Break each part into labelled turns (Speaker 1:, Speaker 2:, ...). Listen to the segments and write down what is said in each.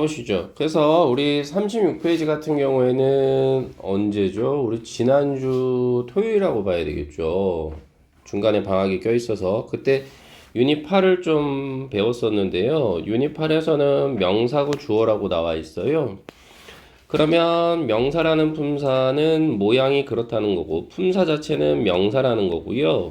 Speaker 1: 가보시죠. 그래서 우리 36페이지 같은 경우에는 언제죠? 우리 지난주 토요일이라고 봐야 되겠죠. 중간에 방학이 껴있어서 그때 유닛 8을 좀 배웠었는데요. 유닛 8에서는 명사구 주어라고 나와 있어요. 그러면 명사라는 품사는 모양이 그렇다는 거고 품사 자체는 명사라는 거고요.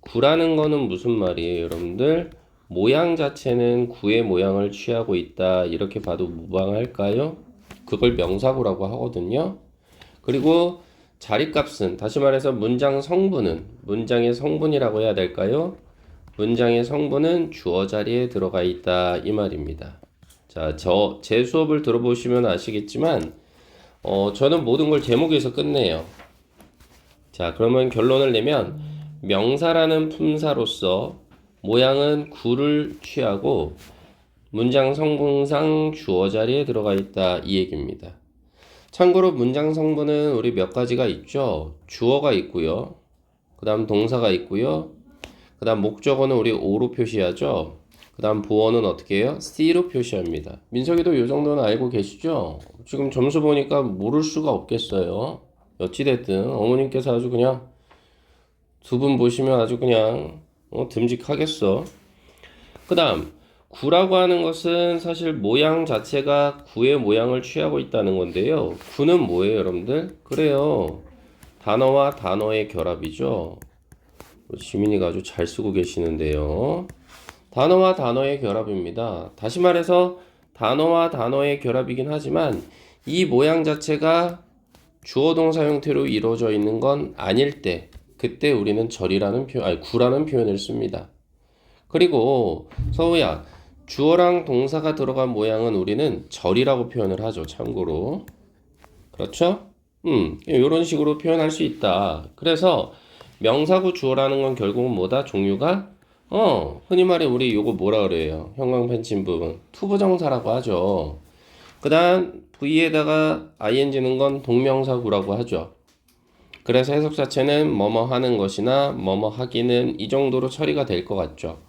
Speaker 1: 구라는 거는 무슨 말이에요, 여러분들? 모양 자체는 구의 모양을 취하고 있다. 이렇게 봐도 무방할까요? 그걸 명사구라고 하거든요. 그리고 자리값은, 다시 말해서 문장 성분은, 문장의 성분이라고 해야 될까요? 문장의 성분은 주어 자리에 들어가 있다. 이 말입니다. 자, 제 수업을 들어보시면 아시겠지만, 저는 모든 걸 제목에서 끝내요. 자, 그러면 결론을 내면, 명사라는 품사로서 모양은 구를 취하고 문장 성분상 주어 자리에 들어가 있다 이 얘기입니다. 참고로 문장 성분은 우리 몇 가지가 있죠. 주어가 있고요. 그 다음 동사가 있고요. 그 다음 목적어는 우리 O로 표시하죠. 그 다음 보어는 어떻게 해요? C로 표시합니다. 민석이도 이 정도는 알고 계시죠? 지금 점수 보니까 모를 수가 없겠어요. 어찌됐든 어머님께서 아주 그냥 두 분 보시면 아주 그냥 듬직하겠어. 그 다음 구라고 하는 것은 사실 모양 자체가 구의 모양을 취하고 있다는 건데요. 구는 뭐예요, 여러분들? 그래요. 단어와 단어의 결합이죠. 지민이가 아주 잘 쓰고 계시는데요. 단어와 단어의 결합입니다. 다시 말해서 단어와 단어의 결합이긴 하지만 이 모양 자체가 주어 동사 형태로 이루어져 있는 건 아닐 때 그때 우리는 구라는 표현을 씁니다. 그리고 서우야, 주어랑 동사가 들어간 모양은 우리는 절이라고 표현을 하죠. 참고로. 그렇죠? 이런 식으로 표현할 수 있다. 그래서 명사구 주어라는 건 결국은 뭐다? 종류가 흔히 말해 우리 요거 뭐라 그래요? 형광펜친 부분 투부정사라고 하죠. 그 다음 V에다가 ing는 건 동명사구라고 하죠. 그래서 해석 자체는 뭐뭐 하는 것이나 뭐뭐 하기는 이 정도로 처리가 될 것 같죠.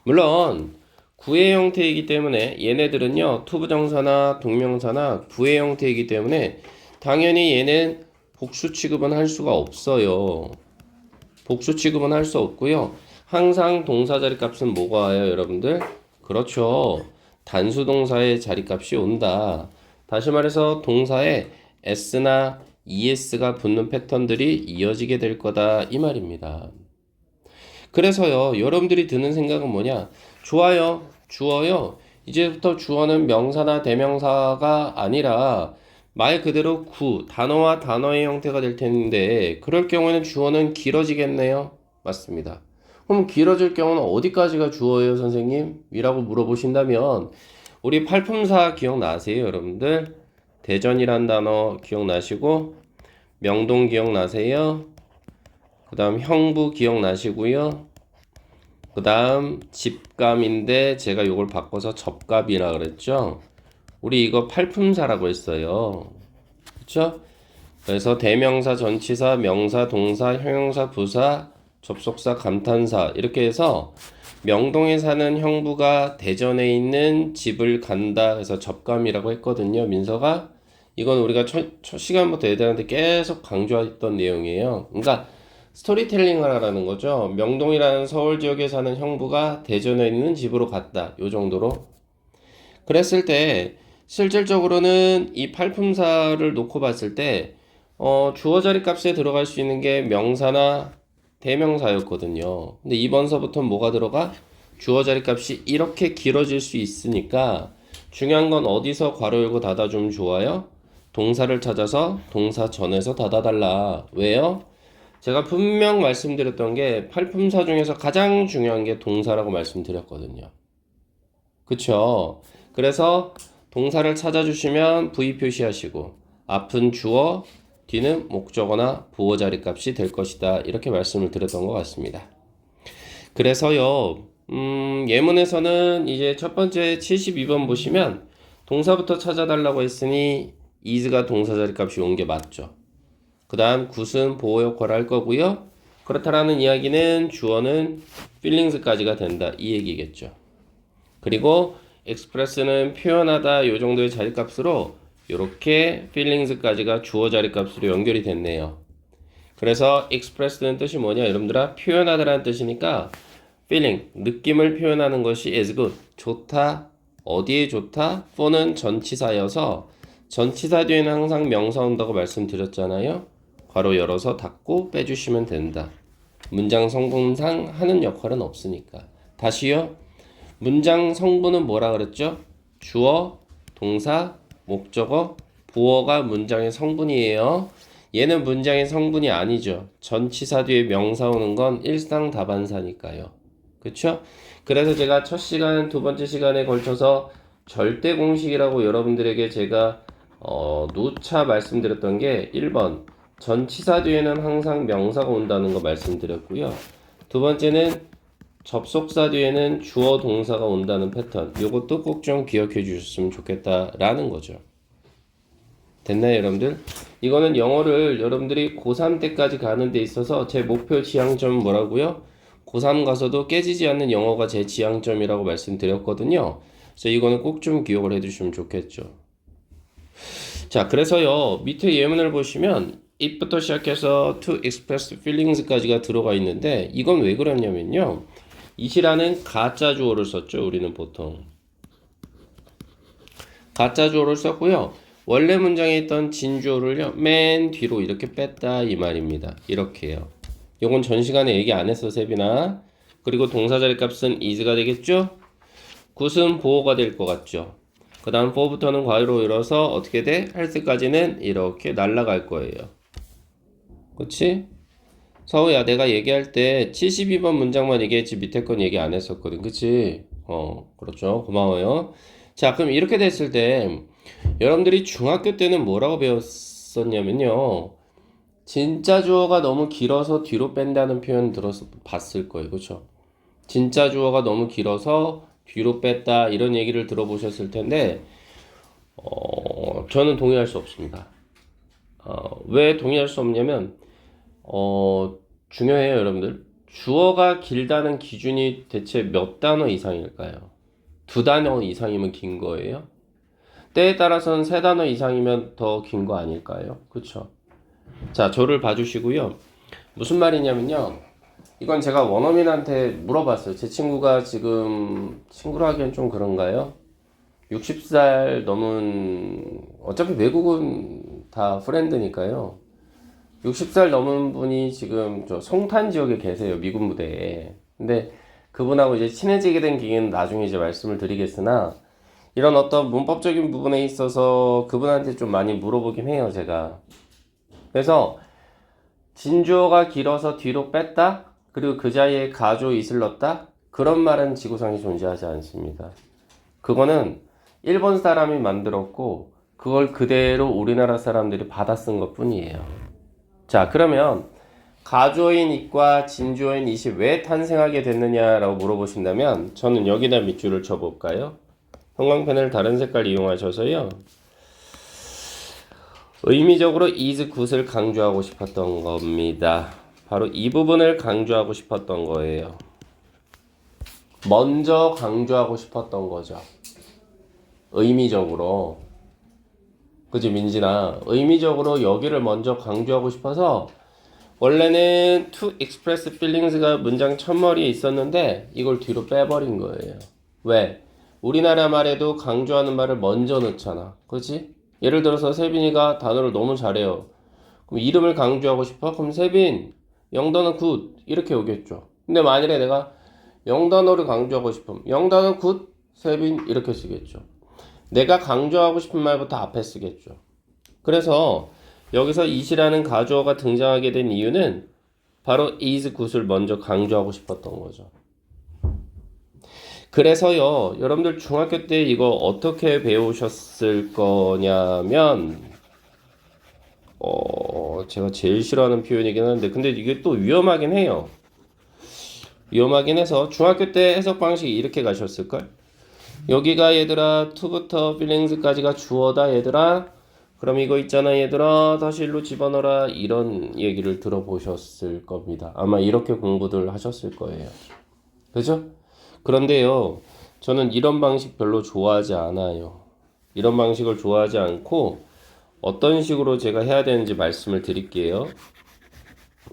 Speaker 1: 물론 구의 형태이기 때문에 얘네들은요 투부정사나 동명사나 구의 형태이기 때문에 당연히 얘는 복수 취급은 할 수가 없어요. 복수 취급은 할 수 없고요. 항상 동사 자리값은 뭐가 와요, 여러분들? 그렇죠. 단수 동사의 자리값이 온다. 다시 말해서 동사에 s나 es가 붙는 패턴들이 이어지게 될 거다 이 말입니다. 그래서요, 여러분들이 드는 생각은 뭐냐? 좋아요, 주어요. 이제부터 주어는 명사나 대명사가 아니라 말 그대로 단어와 단어의 형태가 될 텐데 그럴 경우에는 주어는 길어지겠네요. 맞습니다. 그럼 길어질 경우는 어디까지가 주어예요, 선생님? 이라고 물어보신다면 우리 팔품사 기억나세요, 여러분들? 대전이란 단어 기억나시고 명동 기억나세요? 그 다음 형부 기억나시고요. 그 다음 집감인데 제가 이걸 바꿔서 접갑이라 그랬죠. 우리 이거 팔품사라고 했어요. 그쵸? 그래서 대명사, 전치사, 명사, 동사, 형용사, 부사, 접속사, 감탄사 이렇게 해서 명동에 사는 형부가 대전에 있는 집을 간다 해서 접감이라고 했거든요. 민서가 이건 우리가 첫 시간부터 애들한테 계속 강조했던 내용이에요. 그러니까 스토리텔링을 하라는 거죠. 명동이라는 서울 지역에 사는 형부가 대전에 있는 집으로 갔다. 요 정도로. 그랬을 때 실질적으로는 이 팔품사를 놓고 봤을 때 주어 자리 값에 들어갈 수 있는 게 명사나 대명사였거든요. 근데 이번서부터는 뭐가 들어가? 주어 자리 값이 이렇게 길어질 수 있으니까 중요한 건 어디서 괄호 열고 닫아주면 좋아요? 동사를 찾아서 동사 전에서 닫아달라. 왜요? 제가 분명 말씀드렸던 게 팔품사 중에서 가장 중요한 게 동사라고 말씀드렸거든요. 그쵸? 그래서 동사를 찾아주시면 V 표시하시고 앞은 주어, 뒤는 목적어나 보어 자리 값이 될 것이다. 이렇게 말씀을 드렸던 것 같습니다. 그래서요, 예문에서는 이제 첫 번째 72번 보시면 동사부터 찾아달라고 했으니 is가 동사 자리 값이 온 게 맞죠. 그 다음 굿은 보호 역할을 할 거고요. 그렇다라는 이야기는 주어는 feelings까지가 된다. 이 얘기겠죠. 그리고 express는 표현하다 요 정도의 자리값으로 이렇게 feelings까지가 주어 자리값으로 연결이 됐네요. 그래서 express는 뜻이 뭐냐 여러분들아 표현하다라는 뜻이니까 feeling 느낌을 표현하는 것이 is good 좋다 어디에 좋다 for는 전치사여서 전치사 뒤에는 항상 명사 온다고 말씀드렸잖아요. 괄호 열어서 닫고 빼주시면 된다. 문장 성분상 하는 역할은 없으니까. 다시요. 문장 성분은 뭐라 그랬죠? 주어, 동사, 목적어, 보어가 문장의 성분이에요. 얘는 문장의 성분이 아니죠. 전치사 뒤에 명사 오는 건 일상다반사니까요. 그쵸? 그래서 제가 첫 시간, 두 번째 시간에 걸쳐서 절대 공식이라고 여러분들에게 제가 누차 말씀드렸던 게 1번 전치사 뒤에는 항상 명사가 온다는 거 말씀드렸고요. 두 번째는 접속사 뒤에는 주어 동사가 온다는 패턴 요것도 꼭 좀 기억해 주셨으면 좋겠다라는 거죠. 됐나요 여러분들? 이거는 영어를 여러분들이 고3 때까지 가는 데 있어서 제 목표 지향점은 뭐라고요? 고3 가서도 깨지지 않는 영어가 제 지향점이라고 말씀드렸거든요. 그래서 이거는 꼭 좀 기억을 해주시면 좋겠죠. 자, 그래서요 밑에 예문을 보시면 it부터 시작해서 to express feelings까지가 들어가 있는데 이건 왜 그러냐면요 it이라는 가짜 주어를 썼죠. 우리는 보통 가짜 주어를 썼고요. 원래 문장에 있던 진주어를요 맨 뒤로 이렇게 뺐다 이 말입니다. 이렇게요. 요건 전 시간에 얘기 안 했어 세빈아. 그리고 동사 자리 값은 is가 되겠죠. 굿은 보어가 될 것 같죠. 그 다음 for부터는 괄호 열어서 어떻게 돼? 할 때까지는 이렇게 날아갈 거예요. 그치? 서우야 내가 얘기할 때 72번 문장만 얘기했지 밑에 건 얘기 안 했었거든. 그치? 그렇죠. 고마워요. 자 그럼 이렇게 됐을 때 여러분들이 중학교 때는 뭐라고 배웠었냐면요. 진짜 주어가 너무 길어서 뒤로 뺀다는 표현 들어서 봤을 거예요. 그렇죠? 진짜 주어가 너무 길어서 뒤로 뺐다 이런 얘기를 들어보셨을 텐데 저는 동의할 수 없습니다. 왜 동의할 수 없냐면 중요해요 여러분들. 주어가 길다는 기준이 대체 몇 단어 이상일까요? 두 단어 이상이면 긴 거예요? 때에 따라서는 세 단어 이상이면 더 긴 거 아닐까요? 그쵸? 자, 저를 봐주시고요. 무슨 말이냐면요. 이건 제가 원어민한테 물어봤어요. 제 친구가 지금 친구로 하기엔 좀 그런가요? 60살 넘은 어차피 외국은 다 프렌드니까요. 60살 넘은 분이 지금 저 송탄 지역에 계세요. 미군 부대에. 근데 그분하고 이제 친해지게 된 계기는 나중에 이제 말씀을 드리겠으나 이런 어떤 문법적인 부분에 있어서 그분한테 좀 많이 물어보긴 해요, 제가. 그래서 진주어가 길어서 뒤로 뺐다? 그리고 그 자리에 가조 이슬 넣었다? 그런 말은 지구상에 존재하지 않습니다. 그거는 일본 사람이 만들었고 그걸 그대로 우리나라 사람들이 받아 쓴 것 뿐이에요. 자, 그러면 가조인 it과 진주어인 it이 왜 탄생하게 됐느냐라고 물어보신다면 저는 여기다 밑줄을 쳐볼까요? 형광펜을 다른 색깔 이용하셔서요. 의미적으로 is good을 강조하고 싶었던 겁니다. 바로 이 부분을 강조하고 싶었던 거예요. 먼저 강조하고 싶었던 거죠. 의미적으로. 그지 민진아? 의미적으로 여기를 먼저 강조하고 싶어서 원래는 to express feelings가 문장 첫머리에 있었는데 이걸 뒤로 빼버린 거예요. 왜? 우리나라 말에도 강조하는 말을 먼저 넣잖아. 그치? 예를 들어서 세빈이가 단어를 너무 잘해요. 그럼 이름을 강조하고 싶어? 그럼 세빈, 영단어 굿 이렇게 오겠죠. 근데 만일에 내가 영단어를 강조하고 싶으면 영단어 굿, 세빈 이렇게 쓰겠죠. 내가 강조하고 싶은 말부터 앞에 쓰겠죠. 그래서 여기서 it이라는 가주어가 등장하게 된 이유는 바로 is good을 먼저 강조하고 싶었던 거죠. 그래서요, 여러분들 중학교 때 이거 어떻게 배우셨을 거냐면, 제가 제일 싫어하는 표현이긴 한데, 근데 이게 또 위험하긴 해요. 위험하긴 해서 중학교 때 해석 방식이 이렇게 가셨을걸? 여기가 얘들아, to부터 feelings까지가 주어다 얘들아. 그럼 이거 있잖아 얘들아, 다시 일로 집어넣어라. 이런 얘기를 들어보셨을 겁니다. 아마 이렇게 공부들 하셨을 거예요. 그죠? 그런데요, 저는 이런 방식 별로 좋아하지 않아요. 이런 방식을 좋아하지 않고 어떤 식으로 제가 해야 되는지 말씀을 드릴게요.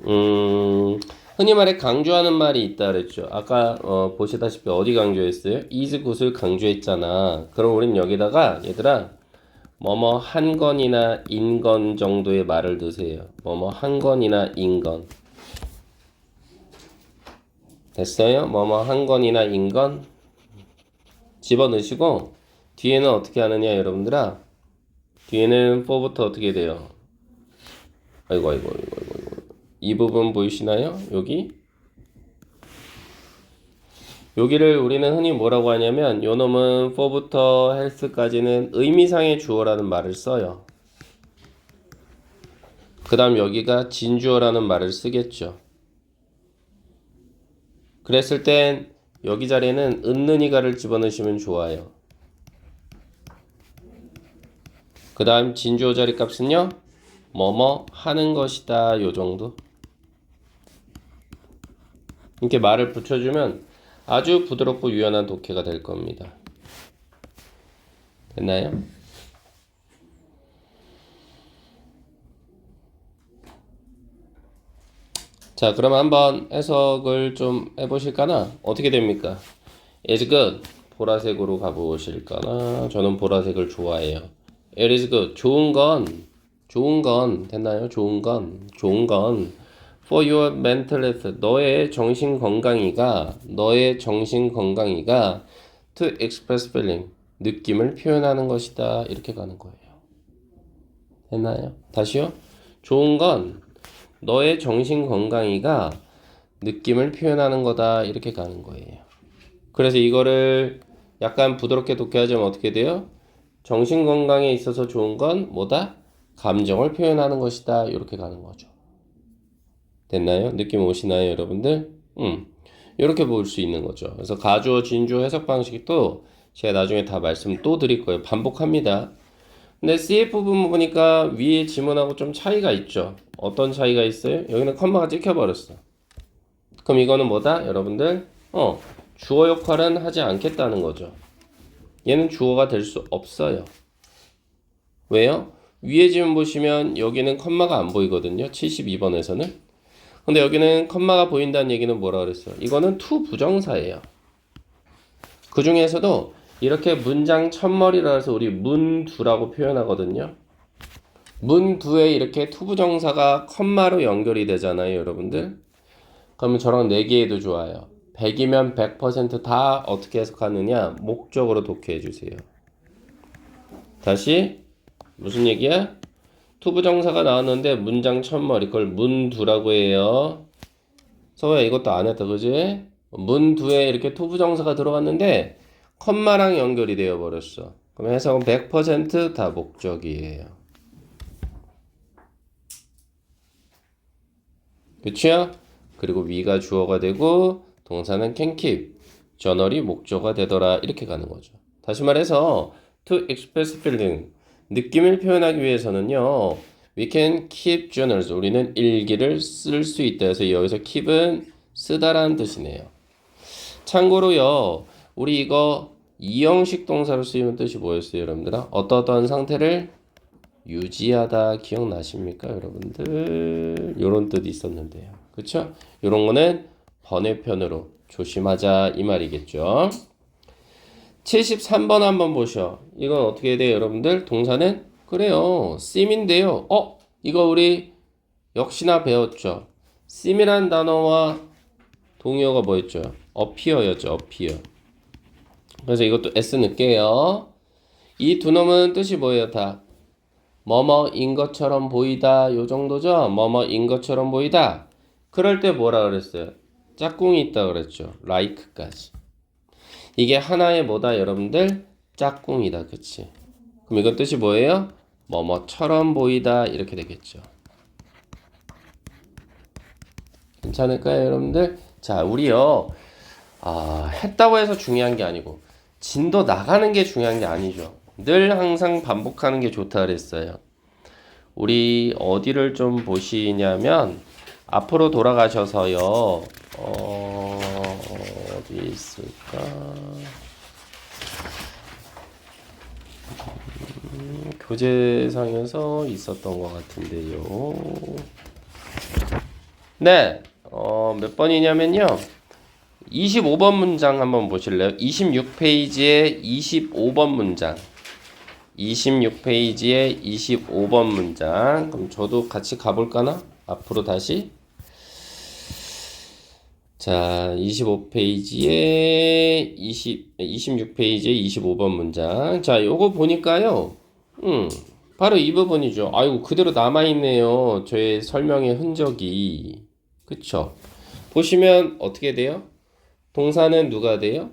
Speaker 1: 흔히 말해 강조하는 말이 있다 그랬죠. 아까 보시다시피 어디 강조했어요? is 굿을 강조했잖아. 그럼 우린 여기다가 얘들아 뭐뭐 한 건이나 인건 정도의 말을 드세요. 뭐뭐 한 건이나 인건. 됐어요? 뭐뭐 한 건이나 인건 집어넣으시고 뒤에는 어떻게 하느냐 여러분들아. 뒤에는 for부터 어떻게 돼요? 아이고. 이 부분 보이시나요? 여기를 우리는 흔히 뭐라고 하냐면 요 놈은 for부터 health까지는 의미상의 주어라는 말을 써요. 그 다음 여기가 진주어라는 말을 쓰겠죠. 그랬을 땐 여기 자리에는 은는이가를 집어넣으시면 좋아요. 그 다음 진주어 자리 값은요. 뭐뭐 하는 것이다 요 정도. 이렇게 말을 붙여주면 아주 부드럽고 유연한 독해가 될 겁니다. 됐나요? 자, 그럼 한번 해석을 좀 해보실까나? 어떻게 됩니까? is good. 보라색으로 가보실까나? 저는 보라색을 좋아해요. It is good. 좋은 건, 됐나요? 좋은 건. For your mental health. 너의 정신 건강이가 to express feeling. 느낌을 표현하는 것이다. 이렇게 가는 거예요. 됐나요? 다시요. 좋은 건 너의 정신 건강이가 느낌을 표현하는 거다. 이렇게 가는 거예요. 그래서 이거를 약간 부드럽게 독해하자면 어떻게 돼요? 정신 건강에 있어서 좋은 건 뭐다? 감정을 표현하는 것이다. 이렇게 가는 거죠. 됐나요? 느낌 오시나요, 여러분들? 이렇게 볼 수 있는 거죠. 그래서 가주어, 진주어 해석 방식이 또 제가 나중에 다 말씀 또 드릴 거예요. 반복합니다. 근데 CF 부분 보니까 위에 지문하고 좀 차이가 있죠. 어떤 차이가 있어요? 여기는 컴마가 찍혀버렸어. 그럼 이거는 뭐다? 여러분들 주어 역할은 하지 않겠다는 거죠. 얘는 주어가 될 수 없어요. 왜요? 위에 지문 보시면 여기는 컴마가 안 보이거든요. 72번에서는. 근데 여기는 컴마가 보인다는 얘기는 뭐라 그랬어요? 이거는 to 부정사예요. 그 중에서도 이렇게 문장 첫머리라 해서 우리 문두라고 표현하거든요. 문두에 이렇게 to 부정사가 컴마로 연결이 되잖아요, 여러분들. 그러면 저랑 내기해도 좋아요. 100이면 100%다 어떻게 해석하느냐? 목적으로 독해해 주세요. 다시 무슨 얘기야? to 부정사가 나왔는데 문장 첫머리 그걸 문두라고 해요. 서우야 이것도 안 했다 그지? 문두에 이렇게 to 부정사가 들어갔는데 컴마랑 연결이 되어 버렸어. 그럼 해석은 100%다 목적이에요. 그쵸? 그리고 위가 주어가 되고 동사는 can keep, 저널이 목적어가 되더라 이렇게 가는 거죠. 다시 말해서 to express feeling, 느낌을 표현하기 위해서는요. We can keep journals, 우리는 일기를 쓸 수 있다 해서 여기서 keep은 쓰다라는 뜻이네요. 참고로요. 우리 이거 이형식 동사로 쓰이는 뜻이 뭐였어요 여러분들아? 어떠한 상태를 유지하다 기억나십니까 여러분들? 요런 뜻이 있었는데요. 그쵸? 요런 거는 번외편으로 조심하자 이 말이겠죠. 73번 한번 보셔. 이건 어떻게 돼요 여러분들? 동사는 그래요 seem인데요. 이거 우리 역시나 배웠죠. seem이란 단어와 동의어가 뭐였죠? appear였죠. appear. 그래서 이것도 s 넣을게요. 이 두 놈은 뜻이 뭐예요 다? 뭐뭐인 것처럼 보이다 요 정도죠. 뭐뭐인 것처럼 보이다. 그럴 때 뭐라 그랬어요? 짝꿍이 있다 그랬죠. like까지. 이게 하나의 뭐다 여러분들? 짝꿍이다. 그치? 그럼 이건 뜻이 뭐예요? 뭐뭐처럼 보이다 이렇게 되겠죠. 괜찮을까요 여러분들? 자 우리요 했다고 해서 중요한 게 아니고 진도 나가는 게 중요한 게 아니죠. 늘 항상 반복하는 게 좋다 그랬어요. 우리 어디를 좀 보시냐면 앞으로 돌아가셔서요. 어디 있을까? 교재상에서 있었던 것 같은데요. 네, 몇 번이냐면요. 25번 문장 한번 보실래요? 26페이지에 25번 문장. 26페이지에 25번 문장. 그럼 저도 같이 가볼까나? 앞으로 다시. 자, 26페이지에 26페이지에 25번 문장. 자, 요거 보니까요. 바로 이 부분이죠. 아이고, 그대로 남아있네요. 저의 설명의 흔적이. 그쵸? 보시면 어떻게 돼요? 동사는 누가 돼요?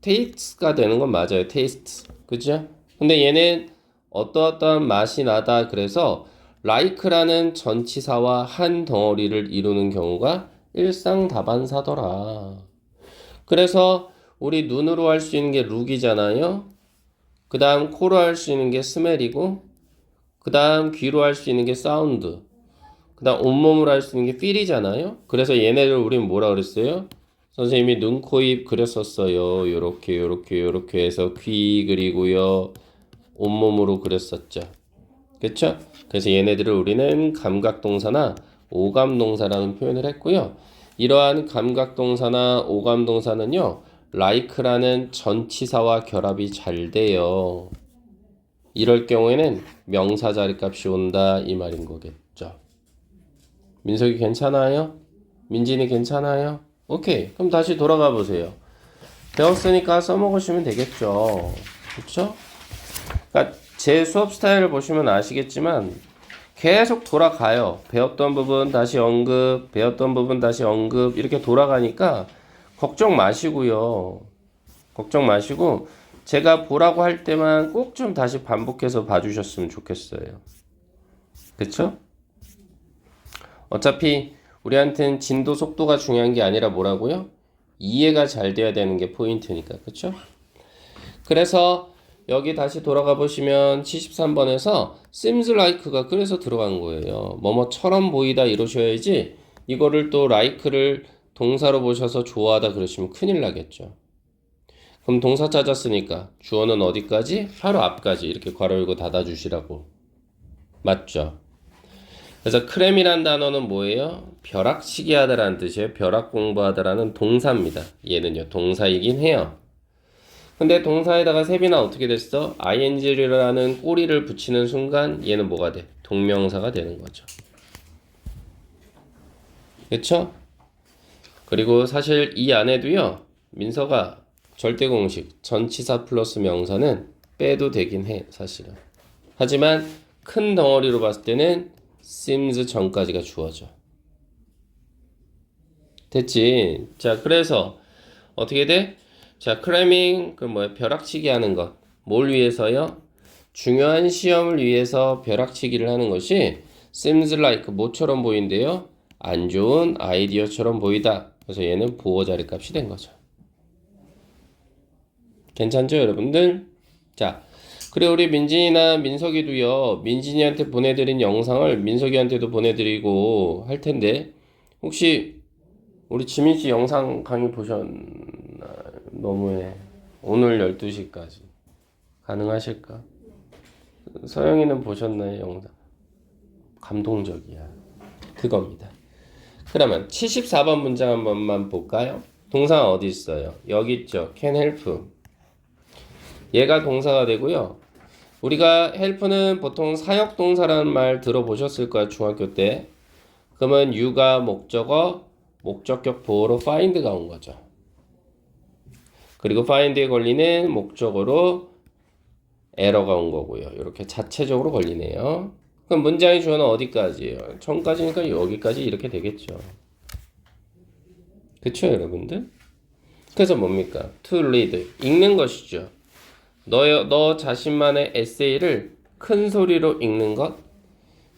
Speaker 1: taste가 되는 건 맞아요. taste. 그죠? 근데 얘는 어떠어떠한 맛이 나다. 그래서 like라는 전치사와 한 덩어리를 이루는 경우가 일상다반사더라. 그래서 우리 눈으로 할 수 있는 게 룩이잖아요. 그 다음 코로 할 수 있는 게 smell이고, 그 다음 귀로 할 수 있는 게 사운드, 그 다음 온몸으로 할 수 있는 게 feel이잖아요. 그래서 얘네를 우리는 뭐라 그랬어요? 선생님이 눈, 코, 입 그렸었어요. 요렇게 해서 귀 그리고요. 온몸으로 그렸었죠. 그쵸? 그래서 얘네들을 우리는 감각동사나 오감동사라는 표현을 했고요. 이러한 감각동사나 오감동사는요. like라는 전치사와 결합이 잘 돼요. 이럴 경우에는 명사 자리값이 온다 이 말인 거겠죠. 민석이 괜찮아요? 민진이 괜찮아요? 오케이. 그럼 다시 돌아가 보세요. 배웠으니까 써먹으시면 되겠죠. 그쵸? 그러니까 제 수업 스타일을 보시면 아시겠지만 계속 돌아가요. 배웠던 부분 다시 언급, 배웠던 부분 다시 언급 이렇게 돌아가니까 걱정 마시고요. 걱정 마시고 제가 보라고 할 때만 꼭 좀 다시 반복해서 봐주셨으면 좋겠어요. 그쵸? 어차피 우리한테는 진도 속도가 중요한 게 아니라 뭐라고요? 이해가 잘 돼야 되는 게 포인트니까. 그쵸? 그래서 여기 다시 돌아가 보시면 73번에서 seems like가 그래서 들어간 거예요. 뭐뭐처럼 보이다 이러셔야지 이거를 또 like를 동사로 보셔서 좋아하다 그러시면 큰일 나겠죠. 그럼 동사 찾았으니까 주어는 어디까지? 바로 앞까지 이렇게 괄호 열고 닫아 주시라고. 맞죠? 그래서 크렘이란 단어는 뭐예요? 벼락치기 하다라는 뜻이에요. 벼락 공부하다라는 동사입니다. 얘는요 동사이긴 해요. 근데 동사에다가 세비나 어떻게 됐어? ing라는 꼬리를 붙이는 순간 얘는 뭐가 돼? 동명사가 되는 거죠. 그쵸? 그리고 사실 이 안에도요 민서가 절대공식 전치사 플러스 명사는 빼도 되긴 해 사실은. 하지만 큰 덩어리로 봤을 때는 seems 전까지가 주어져. 됐지? 자 그래서 어떻게 돼? 자, 크래밍, 그 뭐야, 벼락치기 하는 것. 뭘 위해서요? 중요한 시험을 위해서 벼락치기를 하는 것이 seems like 뭐처럼 보인대요? 안 좋은 아이디어처럼 보이다. 그래서 얘는 보호 자리 값이 된 거죠. 괜찮죠, 여러분들? 자, 그리고 우리 민진이나 민석이도요, 민진이한테 보내드린 영상을 민석이한테도 보내드리고 할 텐데, 혹시 우리 지민 씨 영상 강의 보셨나요? 너무해. 오늘 12시까지. 가능하실까? 서영이는 보셨나요, 영상? 감동적이야. 그겁니다. 그러면 74번 문장 한 번만 볼까요? 동사가 어디 있어요? 여기 있죠. can help. 얘가 동사가 되고요. 우리가 help는 보통 사역동사라는 말 들어보셨을 거야, 중학교 때. 그러면 you가 목적어, 목적격 보호로 find가 온 거죠. 그리고 find에 걸리는 목적어로 error가 온 거고요. 이렇게 자체적으로 걸리네요. 그럼 문장의 주어는 어디까지예요? 전까지니까 여기까지 이렇게 되겠죠. 그쵸, 여러분들? 그래서 뭡니까? to read, 읽는 것이죠. 너 자신만의 에세이를 큰 소리로 읽는 것,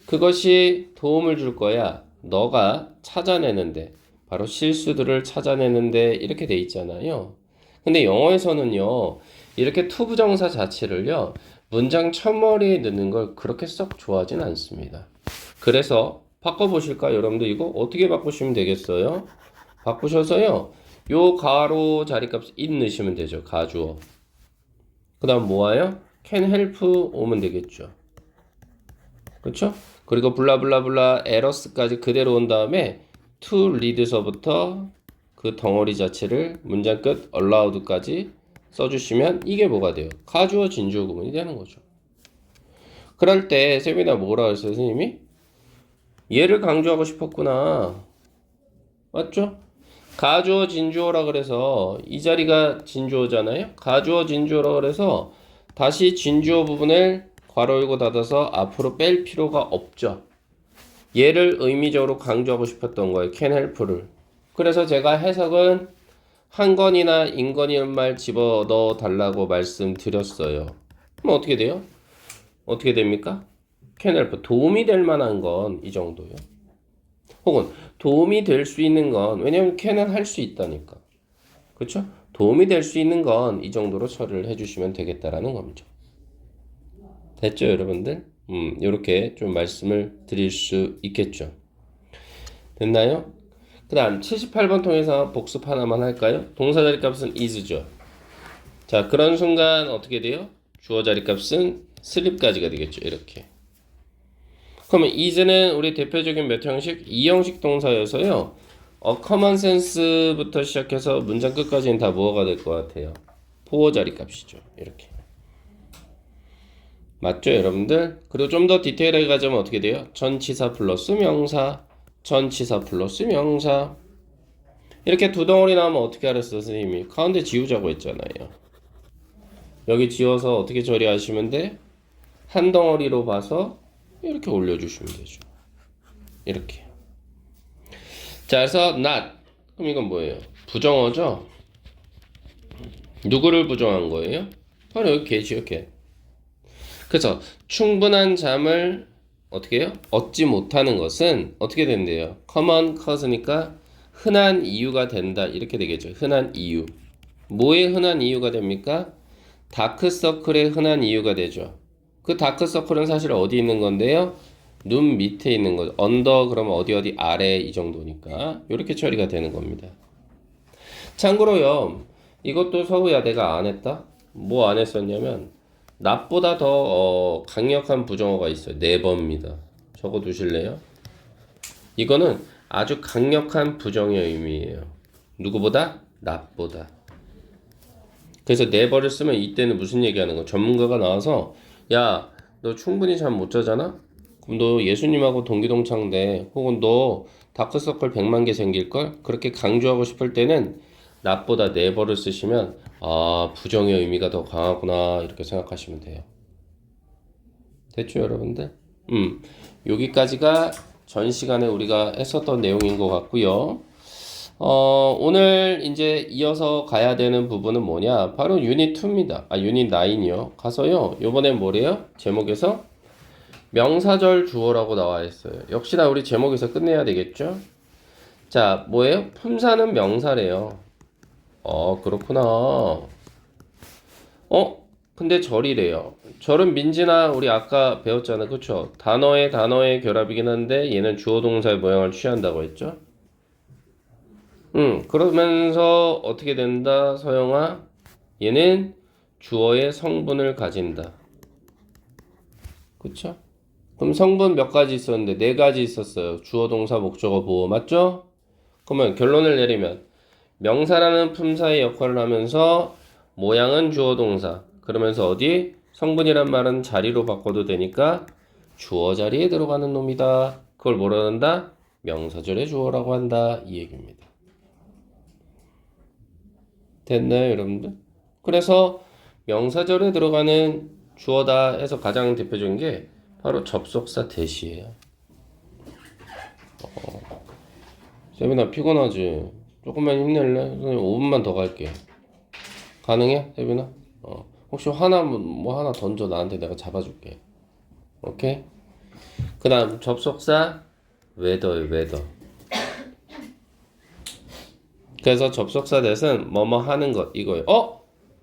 Speaker 1: 그것이 도움을 줄 거야. 너가 찾아내는데, 바로 실수들을 찾아내는데 이렇게 돼 있잖아요. 근데 영어에서는요, 이렇게 to 부정사 자체를요, 문장 첫머리에 넣는 걸 그렇게 썩 좋아하진 않습니다. 그래서 바꿔보실까요? 여러분들 이거 어떻게 바꾸시면 되겠어요? 바꾸셔서요, 요 가로 자리값 it 넣으시면 되죠. 가주어. 그 다음 뭐예요? can help 오면 되겠죠. 그렇죠? 그리고 블라블라블라 에러스까지 그대로 온 다음에 to read서부터 그 덩어리 자체를 문장 끝 allowed까지 써주시면 이게 뭐가 돼요? 가주어 진주어 구문이 되는 거죠. 그럴 때 세미나 뭐라 했어요, 선생님이? 얘를 강조하고 싶었구나. 맞죠? 가주어 진주어라 그래서 이 자리가 진주어잖아요. 가주어 진주어라 그래서 다시 진주어 부분을 괄호 열고 닫아서 앞으로 뺄 필요가 없죠. 얘를 의미적으로 강조하고 싶었던 거예요. can help를. 그래서 제가 해석은 한 건이나 인건이란 말 집어넣어 달라고 말씀드렸어요. 그럼 어떻게 돼요? 어떻게 됩니까? can help. 도움이 될 만한 건 이 정도요. 혹은 도움이 될 수 있는 건 왜냐면 can은 할 수 있다니까. 그렇죠? 도움이 될 수 있는 건 이 정도로 처리를 해주시면 되겠다라는 겁니다. 됐죠, 여러분들? 이렇게 좀 말씀을 드릴 수 있겠죠. 됐나요? 그 다음 78번 통해서 복습 하나만 할까요? 동사 자리 값은 is죠. 자, 그런 순간 어떻게 돼요? 주어 자리 값은 sleep까지가 되겠죠. 이렇게. 그러면 is는 우리 대표적인 몇 형식? 2형식 동사여서요. common sense부터 시작해서 문장 끝까지는 다 뭐가 될 것 같아요? 보어 자리 값이죠. 이렇게. 맞죠, 여러분들? 그리고 좀 더 디테일하게 가자면 어떻게 돼요? 전치사 플러스 명사, 전치사 플러스 명사. 이렇게 두 덩어리 나오면 어떻게 하랬어, 선생님이? 가운데 지우자고 했잖아요. 여기 지워서 어떻게 처리하시면 돼? 한 덩어리로 봐서 이렇게 올려주시면 되죠. 이렇게. 자, 그래서 not. 그럼 이건 뭐예요? 부정어죠? 누구를 부정한 거예요? 바로 여기 개지요, 개. 그래서 충분한 잠을 어떻게 해요? 얻지 못하는 것은 어떻게 된대요? common cause니까 흔한 이유가 된다. 이렇게 되겠죠. 흔한 이유. 뭐의 흔한 이유가 됩니까? 다크서클의 흔한 이유가 되죠. 그 다크서클은 사실 어디 있는 건데요? 눈 밑에 있는 거죠. 언더 그러면 어디 아래 이 정도니까 이렇게 처리가 되는 겁니다. 참고로요. 이것도 서우야 내가 안 했다? 뭐 안 했었냐면 낮보다 더 강력한 부정어가 있어요. 네버입니다. 적어 두실래요? 이거는 아주 강력한 부정의 의미예요. 누구보다? 낮보다. 그래서 네버를 쓰면 이때는 무슨 얘기하는 거? 전문가가 나와서 야, 너 충분히 잠 못 자잖아? 그럼 너 예수님하고 동기동창돼. 혹은 너 다크서클 100만 개 생길걸? 그렇게 강조하고 싶을 때는 낮보다 네버를 쓰시면 아, 부정의 의미가 더 강하구나 이렇게 생각하시면 돼요. 됐죠, 여러분들? 여기까지가 전 시간에 우리가 했었던 내용인 것 같고요. 오늘 이제 이어서 가야 되는 부분은 뭐냐? 바로 유닛 2입니다. 유닛 9이요. 가서요. 요번엔 뭐래요? 제목에서 명사절 주어라고 나와 있어요. 역시나 우리 제목에서 끝내야 되겠죠? 자, 뭐예요? 품사는 명사래요. 그렇구나. 근데 절이래요. 절은 민지나 우리 아까 배웠잖아. 그쵸? 단어의 결합이긴 한데 얘는 주어 동사의 모양을 취한다고 했죠? 그러면서 어떻게 된다, 서영아? 얘는 주어의 성분을 가진다. 그쵸? 그럼 성분 몇 가지 있었는데 네 가지 있었어요. 주어, 동사, 목적어, 보어. 맞죠? 그러면 결론을 내리면 명사라는 품사의 역할을 하면서 모양은 주어, 동사. 그러면서 어디? 성분이란 말은 자리로 바꿔도 되니까 주어 자리에 들어가는 놈이다. 그걸 뭐라 한다? 명사절의 주어라고 한다. 이 얘기입니다. 됐나요, 여러분들? 그래서 명사절에 들어가는 주어다 해서 가장 대표적인 게 바로 접속사 대시예요. 세빈아 피곤하지? 조금만 힘낼래? 선생님 5분만 더 갈게. 가능해? 세빈아? 혹시 뭐 하나 던져 나한테 내가 잡아줄게. 오케이? 그 다음 접속사 whether예요, whether. 그래서 접속사 대신 뭐뭐 하는 것 이거예요.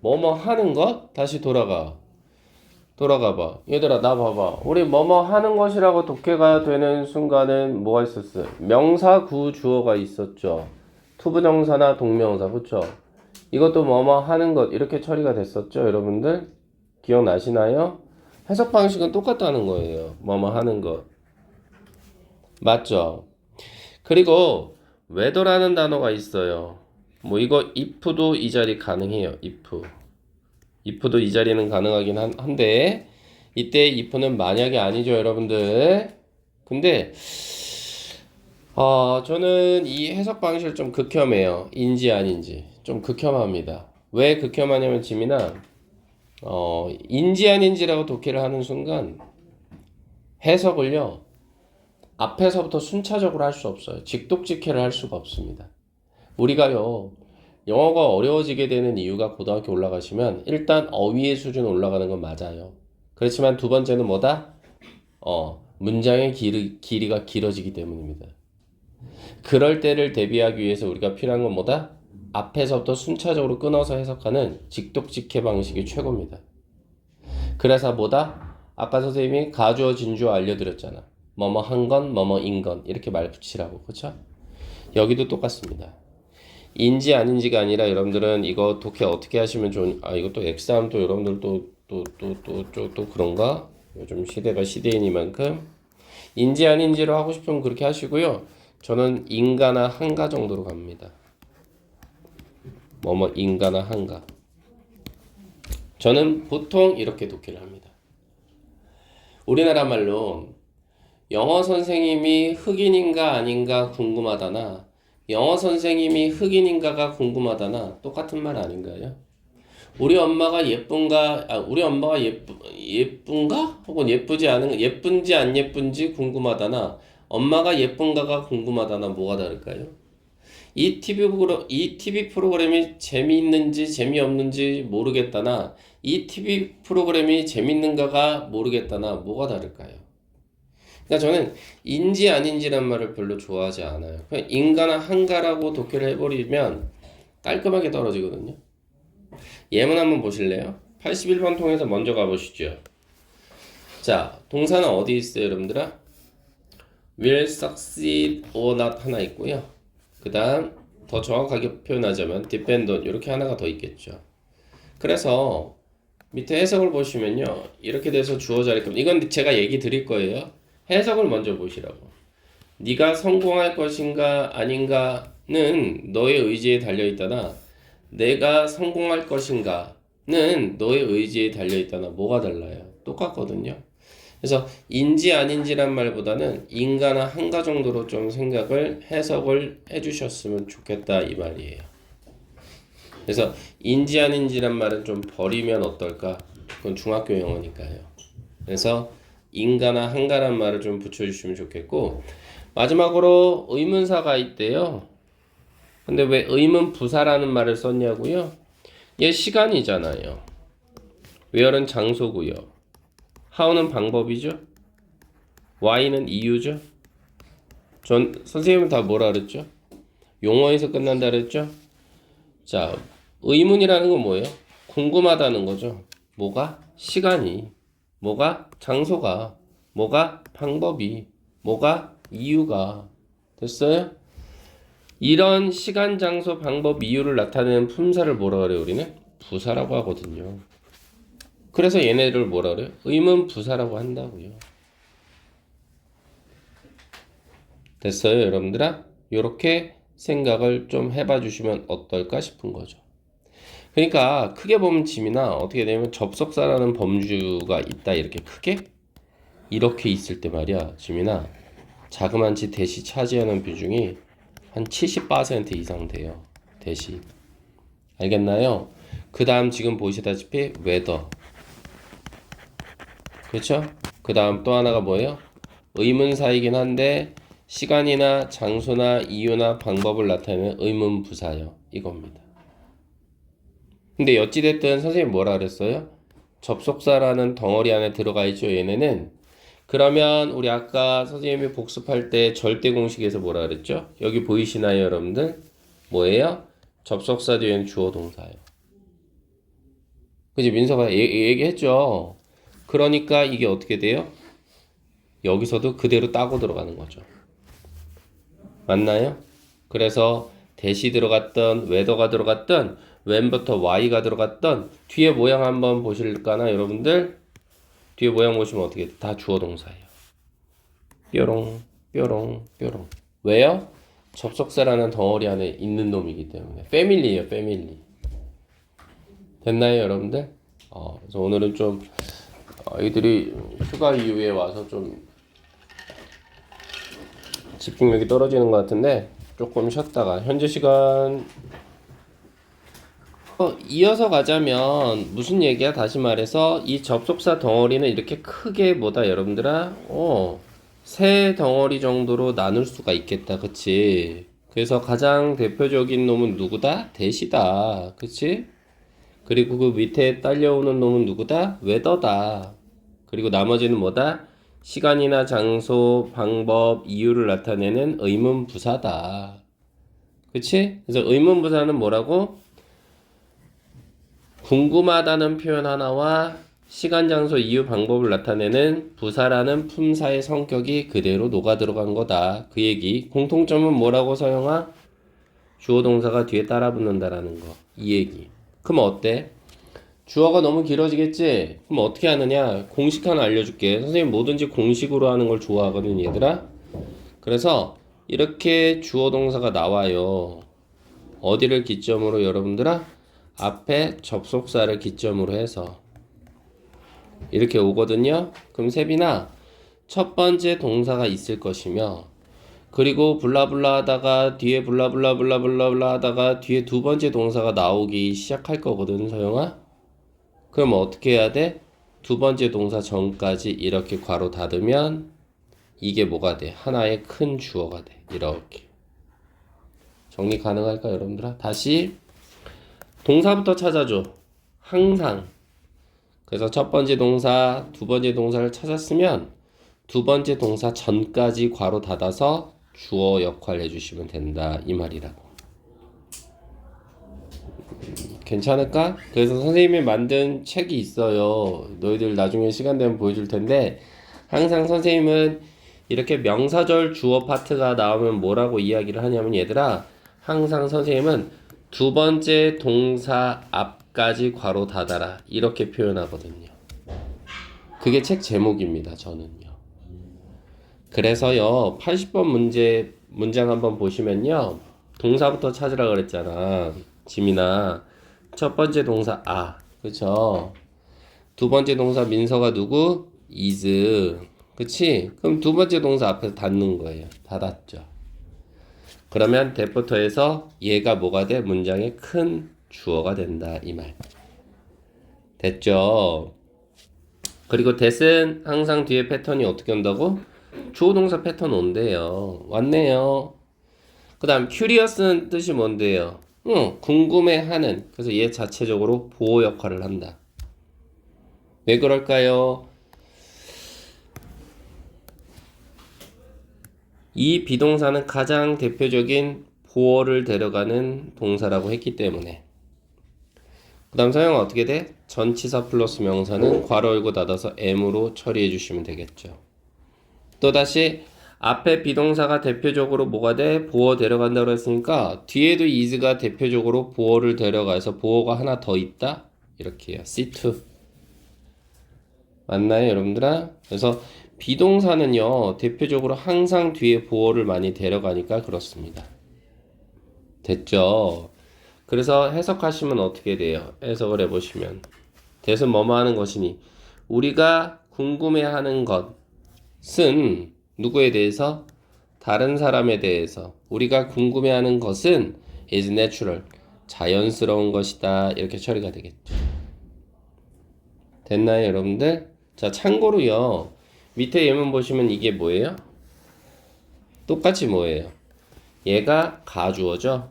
Speaker 1: 뭐뭐 하는 것? 다시 돌아가 봐. 얘들아 나 봐봐. 우리 뭐뭐 하는 것이라고 독해가 되는 순간은 뭐가 있었어요? 명사 구 주어가 있었죠. 투부정사나 동명사. 그쵸? 이것도 뭐뭐 하는 것 이렇게 처리가 됐었죠, 여러분들? 기억나시나요? 해석 방식은 똑같다는 거예요. 뭐뭐 하는 것. 맞죠? 그리고 whether라는 단어가 있어요. 뭐 이거 if도 이 자리 가능해요. if도 이 자리는 가능하긴 한데 이때 if는 만약이 아니죠, 여러분들. 근데 저는 이 해석 방식을 좀 극혐해요. 인지 아닌지 좀 극혐합니다. 왜 극혐하냐면 지민아, 인지 아닌지라고 독해를 하는 순간 해석을요 앞에서부터 순차적으로 할 수 없어요. 직독직해를 할 수가 없습니다. 우리가요 영어가 어려워지게 되는 이유가 고등학교 올라가시면 일단 어휘의 수준 올라가는 건 맞아요. 그렇지만 두 번째는 뭐다? 문장의 길이가 길어지기 때문입니다. 그럴 때를 대비하기 위해서 우리가 필요한 건 뭐다? 앞에서부터 순차적으로 끊어서 해석하는 직독직해 방식이 최고입니다. 그래서 뭐다? 아까 선생님이 가주어 진주어 알려드렸잖아. 뭐뭐 한 건, 뭐뭐인 건 이렇게 말 붙이라고. 그쵸? 여기도 똑같습니다. 인지 아닌지가 아니라 여러분들은 이거 독해 어떻게 하시면 이것도 엑스함 또 여러분들 또 그런가? 요즘 시대가 시대이니만큼 인지 아닌지로 하고 싶으면 그렇게 하시고요. 저는 인가나 한가 정도로 갑니다. 뭐뭐 인가나 한가. 저는 보통 이렇게 독해를 합니다. 우리나라 말로 영어 선생님이 흑인인가 아닌가 궁금하다나 영어 선생님이 흑인인가가 궁금하다나 똑같은 말 아닌가요? 우리 엄마가 예쁜가? 우리 엄마가 예쁜가? 혹은 예쁘지 않은 예쁜지 안 예쁜지 궁금하다나 엄마가 예쁜가가 궁금하다나 뭐가 다를까요? 이 TV 프로그램이 재미있는지 재미없는지 모르겠다나 이 TV 프로그램이 재밌는가가 모르겠다나 뭐가 다를까요? 그러니까 저는 인지 아닌지란 말을 별로 좋아하지 않아요. 그냥 인가나 한가라고 독해를 해버리면 깔끔하게 떨어지거든요. 예문 한번 보실래요? 81번 통해서 먼저 가보시죠. 자, 동사는 어디 있어요, 여러분들아? will succeed or not 하나 있고요. 그 다음 더 정확하게 표현하자면 depend on 이렇게 하나가 더 있겠죠. 그래서 밑에 해석을 보시면요. 이렇게 돼서 주어 자리 겁니다. 이건 제가 얘기 드릴 거예요. 해석을 먼저 보시라고. 네가 성공할 것인가 아닌가는 너의 의지에 달려있다나 내가 성공할 것인가는 너의 의지에 달려있다나 뭐가 달라요? 똑같거든요. 그래서 인지 아닌지란 말보다는 인가나 한가 정도로 좀 생각을 해석을 해주셨으면 좋겠다 이 말이에요. 그래서 인지 아닌지란 말은 좀 버리면 어떨까? 그건 중학교 영어니까요. 그래서 인가나 한가란 말을 좀 붙여주시면 좋겠고 마지막으로 의문사가 있대요. 근데 왜 의문 부사라는 말을 썼냐고요? 얘 시간이잖아요. where는 장소고요. how는 방법이죠. why는 이유죠. 선생님은 다 뭐라 그랬죠? 용어에서 끝난다 그랬죠? 자, 의문이라는 건 뭐예요? 궁금하다는 거죠. 뭐가? 시간이. 뭐가? 장소가. 뭐가? 방법이. 뭐가? 이유가. 됐어요? 이런 시간, 장소, 방법, 이유를 나타내는 품사를 뭐라 그래요, 우리는? 부사라고 하거든요. 그래서 얘네를 뭐라 그래요? 의문 부사라고 한다고요. 됐어요, 여러분들아? 요렇게 생각을 좀 해봐 주시면 어떨까 싶은 거죠. 그러니까 크게 보면 지민아 어떻게 되면 접속사라는 범주가 있다 이렇게 크게 이렇게 있을 때 말이야 지민아 자그만치 대시 차지하는 비중이 한 70% 이상 돼요. 대시 알겠나요? 그 다음 지금 보시다시피 whether 그렇죠? 그 다음 또 하나가 뭐예요? 의문사이긴 한데 시간이나 장소나 이유나 방법을 나타내는 의문부사요 이겁니다. 근데 어찌됐든 선생님 뭐라 그랬어요? 접속사라는 덩어리 안에 들어가 있죠 얘네는. 그러면 우리 아까 선생님이 복습할 때 절대 공식에서 뭐라 그랬죠? 여기 보이시나요 여러분들? 뭐예요? 접속사 뒤에는 주어 동사예요. 그지 민서가 얘기했죠. 그러니까 이게 어떻게 돼요? 여기서도 그대로 따고 들어가는 거죠. 맞나요? 그래서 대시 들어갔던 whether가 들어갔던 when부터 y가 들어갔던 뒤에 모양 한번 보실까나 여러분들? 뒤에 모양 보시면 어떻게 돼? 다 주어 동사예요. 뾰롱 뾰롱 뾰롱. 왜요? 접속사라는 덩어리 안에 있는 놈이기 때문에. 패밀리예요, 패밀리. 됐나요, 여러분들? 그래서 오늘은 좀 아이들이 휴가 이후에 와서 좀 집중력이 떨어지는 것 같은데 조금 쉬었다가 현재 시간 이어서 가자면 무슨 얘기야? 다시 말해서 이 접속사 덩어리는 이렇게 크게 뭐다 여러분들아? 세 덩어리 정도로 나눌 수가 있겠다. 그치? 그래서 가장 대표적인 놈은 누구다? 대시다. 그치? 그리고 그 밑에 딸려오는 놈은 누구다? 웨더다. 그리고 나머지는 뭐다? 시간이나 장소, 방법, 이유를 나타내는 의문부사다. 그치? 그래서 의문부사는 뭐라고? 궁금하다는 표현 하나와 시간, 장소, 이유, 방법을 나타내는 부사라는 품사의 성격이 그대로 녹아 들어간 거다. 그 얘기. 공통점은 뭐라고 서영아? 주어 동사가 뒤에 따라 붙는다라는 거. 이 얘기. 그럼 어때? 주어가 너무 길어지겠지? 그럼 어떻게 하느냐? 공식 하나 알려줄게. 선생님 뭐든지 공식으로 하는 걸 좋아하거든, 얘들아. 그래서 이렇게 주어 동사가 나와요. 어디를 기점으로 여러분들아? 앞에 접속사를 기점으로 해서 이렇게 오거든요. 그럼 세빈아, 첫 번째 동사가 있을 것이며 그리고 블라블라 하다가 뒤에 블라블라 하다가 뒤에 두 번째 동사가 나오기 시작할 거거든, 서영아. 그럼 어떻게 해야 돼? 두 번째 동사 전까지 이렇게 괄호 닫으면 이게 뭐가 돼? 하나의 큰 주어가 돼. 이렇게. 정리 가능할까, 여러분들아? 다시 동사부터 찾아줘. 항상. 그래서 첫 번째 동사, 두 번째 동사를 찾았으면 두 번째 동사 전까지 괄호 닫아서 주어 역할 해주시면 된다. 이 말이라고. 괜찮을까? 그래서 선생님이 만든 책이 있어요. 너희들 나중에 시간 되면 보여줄 텐데 항상 선생님은 이렇게 명사절 주어 파트가 나오면 뭐라고 이야기를 하냐면 얘들아, 항상 선생님은 두 번째 동사 앞까지 괄호 닫아라 이렇게 표현하거든요. 그게 책 제목입니다. 저는요. 그래서요 80번 문장 한번 보시면요 동사부터 찾으라 그랬잖아. 지민아, 첫 번째 동사 그쵸? 두 번째 동사 민서가 누구? is. 그치? 그럼 두 번째 동사 앞에서 닫는 거예요. 닫았죠. 그러면 that부터해서 얘가 뭐가 돼? 문장의 큰 주어가 된다. 이 말. 됐죠? 그리고 that은 항상 뒤에 패턴이 어떻게 온다고? 주어 동사 패턴 온대요. 왔네요. 그 다음 curious는 뜻이 뭔데요? 궁금해하는. 그래서 얘 자체적으로 보호 역할을 한다. 왜 그럴까요? 이 비동사는 가장 대표적인 보어를 데려가는 동사라고 했기 때문에. 그 다음 사용은 어떻게 돼? 전치사 플러스 명사는 괄호 열고 닫아서 M으로 처리해 주시면 되겠죠. 또다시 앞에 비동사가 대표적으로 뭐가 돼? 보어 데려간다고 했으니까 뒤에도 is가 대표적으로 보어를 데려가서 보어가 하나 더 있다? 이렇게 해요. C2 맞나요 여러분들아? 그래서 비동사는요 대표적으로 항상 뒤에 보어를 많이 데려가니까 그렇습니다. 됐죠? 그래서 해석하시면 어떻게 돼요? 해석을 해보시면 that은 뭐뭐 하는 것이니 우리가 궁금해하는 것은 누구에 대해서? 다른 사람에 대해서. 우리가 궁금해하는 것은 is natural, 자연스러운 것이다. 이렇게 처리가 되겠죠. 됐나요 여러분들? 자 참고로요 밑에 예문 보시면 이게 뭐예요? 똑같이 뭐예요? 얘가 가주어죠.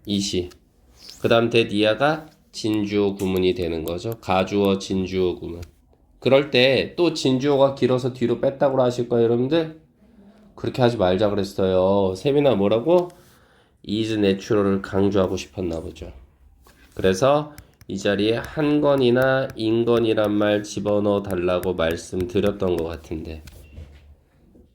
Speaker 1: 이시. 그 다음 that 이하가 진주어 구문이 되는 거죠. 가주어 진주어 구문. 그럴 때 또 진주어가 길어서 뒤로 뺐다고 하실 거예요 여러분들? 그렇게 하지 말자 그랬어요. 세미나 뭐라고? is natural을 강조하고 싶었나 보죠. 그래서 이 자리에 한 건이나 인건이란 말 집어넣어 달라고 말씀드렸던 것 같은데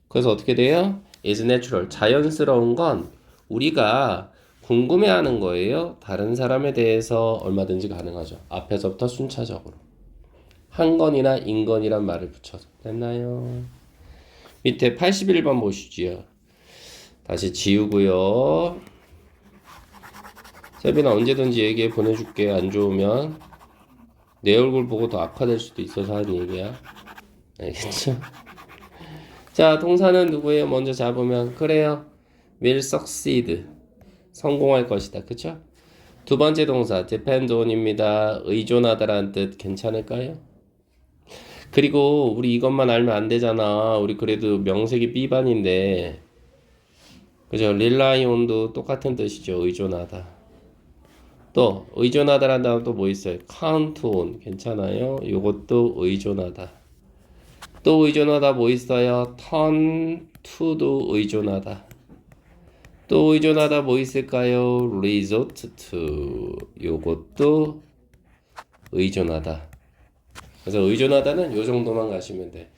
Speaker 1: 그래서 어떻게 돼요? is natural, 자연스러운 건 우리가 궁금해하는 거예요. 다른 사람에 대해서 얼마든지 가능하죠. 앞에서부터 순차적으로. 한 건이나 인건이란 말을 붙여서. 됐나요? 밑에 81번 보시지요. 다시 지우고요. 세빈아 언제든지 얘기해 보내줄게. 안 좋으면 내 얼굴 보고 더 악화될 수도 있어서 하는 얘기야. 알겠죠? 자, 동사는 누구예요? 먼저 잡으면 그래요. will succeed. 성공할 것이다. 그쵸? 두 번째 동사 depend on입니다. 의존하다라는 뜻 괜찮을까요? 그리고 우리 이것만 알면 안 되잖아. 우리 그래도 명색이 B반인데 그죠? rely on도 똑같은 뜻이죠. 의존하다. 또 의존하다라는 단어 또 뭐 있어요? count on 괜찮아요? 요것도 의존하다. 또 의존하다 뭐 있어요? turn to도 의존하다. 또 의존하다 뭐 있을까요? resort to 요것도 의존하다. 그래서 의존하다는 요 정도만 가시면 돼.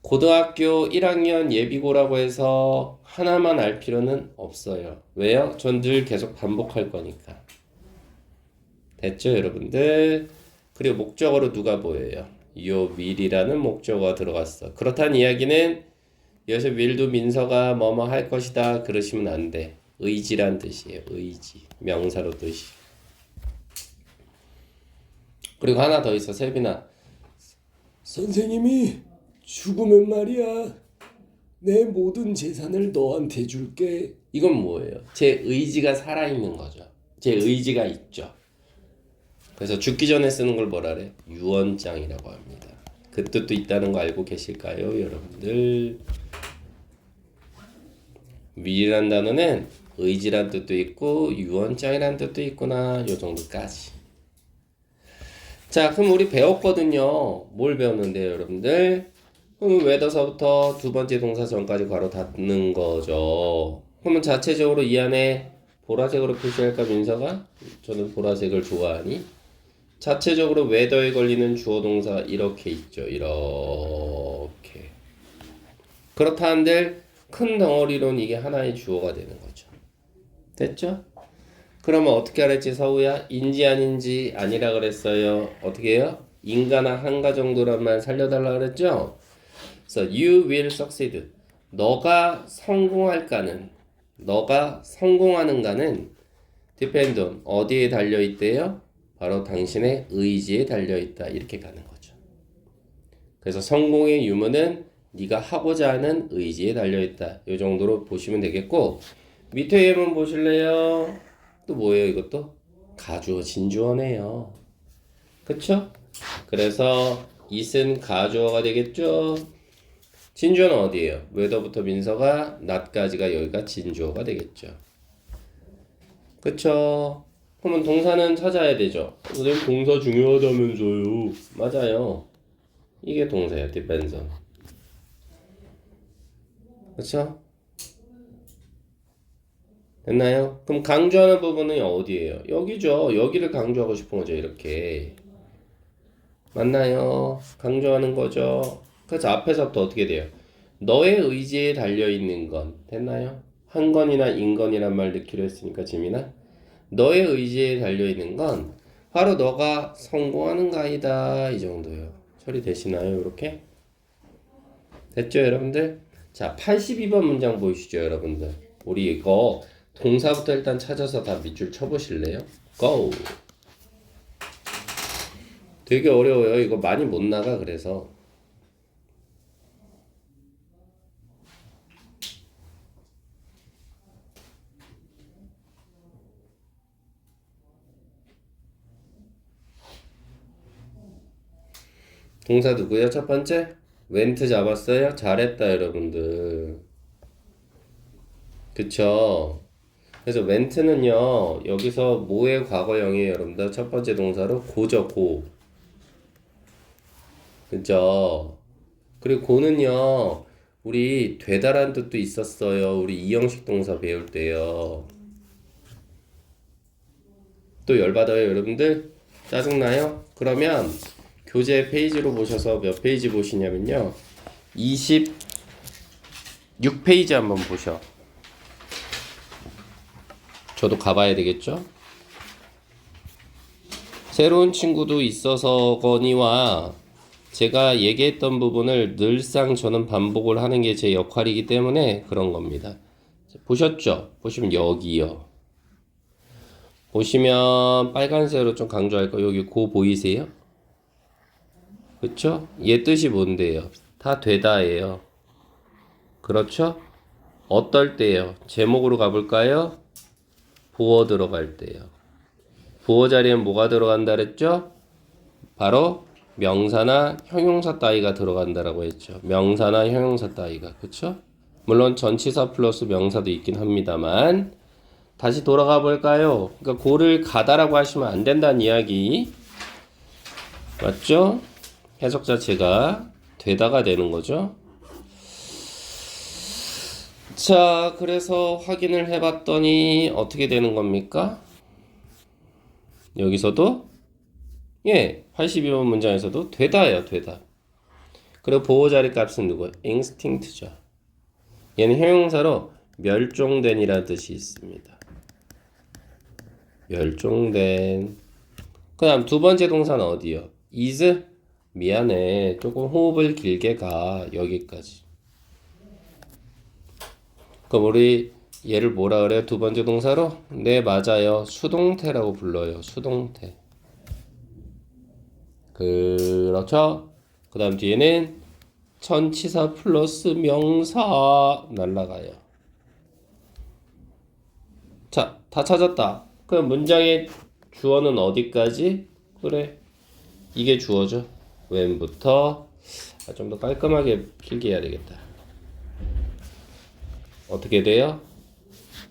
Speaker 1: 고등학교 1학년 예비고라고 해서 하나만 알 필요는 없어요. 왜요? 전 늘 계속 반복할 거니까. 됐죠, 여러분들? 그리고 목적어로 누가 보여요? 요 will이라는 목적어가 들어갔어. 그렇다는 이야기는 여기서 will도 민서가 뭐뭐 할 것이다 그러시면 안 돼. 의지란 뜻이에요. 의지. 명사로 뜻이. 그리고 하나 더 있어, 세빈아. 선생님이 죽으면 말이야 내 모든 재산을 너한테 줄게. 이건 뭐예요? 제 의지가 살아있는 거죠. 제 의지가 있죠. 그래서 죽기 전에 쓰는 걸 뭐라 그래? 유언장이라고 합니다. 그 뜻도 있다는 거 알고 계실까요, 여러분들? will이란 단어는 의지란 뜻도 있고 유언장이란 뜻도 있구나. 요 정도까지. 자, 그럼 우리 배웠거든요. 뭘 배웠는데요, 여러분들? 그럼 whether서부터 두 번째 동사 전까지 괄호 닫는 거죠. 그러면 자체적으로 이 안에 보라색으로 표시할까, 민서가? 저는 보라색을 좋아하니? 자체적으로 whether에 걸리는 주어 동사 이렇게 있죠. 이렇게. 그렇다 한들 큰 덩어리로는 이게 하나의 주어가 되는 거죠. 됐죠? 그러면 어떻게 하랬지, 서우야? 인지 아닌지 아니라 그랬어요. 어떻게 해요? 인가나 한가 정도란 말 살려달라 그랬죠? 그래서 you will succeed. 너가 성공할까는, 너가 성공하는가는 depend on 어디에 달려있대요? 바로 당신의 의지에 달려있다. 이렇게 가는 거죠. 그래서 성공의 유무는 네가 하고자 하는 의지에 달려있다. 이 정도로 보시면 되겠고, 밑에 예문 보실래요? 또 뭐예요, 이것도? 가주어, 진주어네요. 그쵸? 그래서 it은 가주어가 되겠죠? 진주어는 어디예요? whether부터 민서가 not까지가 여기가 진주어가 되겠죠. 그쵸? 그러면 동사는 찾아야 되죠. 선생님 동사 중요하다면서요. 맞아요. 이게 동사예요. depends on. 그쵸? 됐나요? 그럼 강조하는 부분은 어디예요? 여기죠. 여기를 강조하고 싶은 거죠. 이렇게. 맞나요? 강조하는 거죠. 그래서 앞에서부터 어떻게 돼요? 너의 의지에 달려있는 건. 됐나요? 한 건이나 인건이란 말 넣기로 했으니까 지민아. 너의 의지에 달려있는 건 바로 너가 성공하는 가이다. 이 정도요. 처리되시나요? 이렇게? 됐죠, 여러분들? 자, 82번 문장 보이시죠, 여러분들? 우리 이거 동사부터 일단 찾아서 다 밑줄 쳐보실래요? Go! 되게 어려워요. 이거 많이 못 나가, 그래서. 동사 누구요? 첫 번째? went 잡았어요? 잘했다, 여러분들. 그쵸? 그래서 went는요, 여기서 뭐의 과거형이에요, 여러분들? 첫 번째 동사로 고죠, 고. 그죠? 그리고 고는요, 우리 되다란 뜻도 있었어요. 우리 이형식 동사 배울 때요. 또 열받아요, 여러분들? 짜증나요? 그러면 교재 페이지로 보셔서 몇 페이지 보시냐면요. 26페이지 한번 보셔. 저도 가봐야 되겠죠? 새로운 친구도 있어서거니와 제가 얘기했던 부분을 늘상 저는 반복을 하는 게 제 역할이기 때문에 그런 겁니다. 보셨죠? 보시면 여기요. 보시면 빨간색으로 좀 강조할 거 여기 고 보이세요? 그쵸? 얘 뜻이 뭔데요? 다 되다예요. 그렇죠? 어떨 때요? 제목으로 가볼까요? 보어 들어갈 때요. 보어 자리엔 뭐가 들어간다 그랬죠? 바로 명사나 형용사 따위가 들어간다라고 했죠. 명사나 형용사 따위가. 그쵸? 물론 전치사 플러스 명사도 있긴 합니다만 다시 돌아가 볼까요? 그러니까 고를 가다라고 하시면 안 된다는 이야기 맞죠? 해석 자체가 되다가 되는 거죠. 자, 그래서 확인을 해봤더니 어떻게 되는 겁니까? 여기서도 82번 문장에서도 되다예요. 되다. 그리고 보호 자리 값은 누구예요? instinct죠. 얘는 형용사로 멸종된이라는 뜻이 있습니다. 멸종된. 그 다음 두 번째 동사는 어디요? is? 미안해. 조금 호흡을 길게 가. 여기까지. 그럼 우리 얘를 뭐라 그래요? 두 번째 동사로? 네, 맞아요. 수동태라고 불러요. 수동태. 그렇죠? 그 다음 뒤에는 전치사 플러스 명사 날라가요. 자, 다 찾았다. 그럼 문장의 주어는 어디까지? 그래, 이게 주어죠. when부터 좀 더 깔끔하게 길게 해야 되겠다. 어떻게 돼요?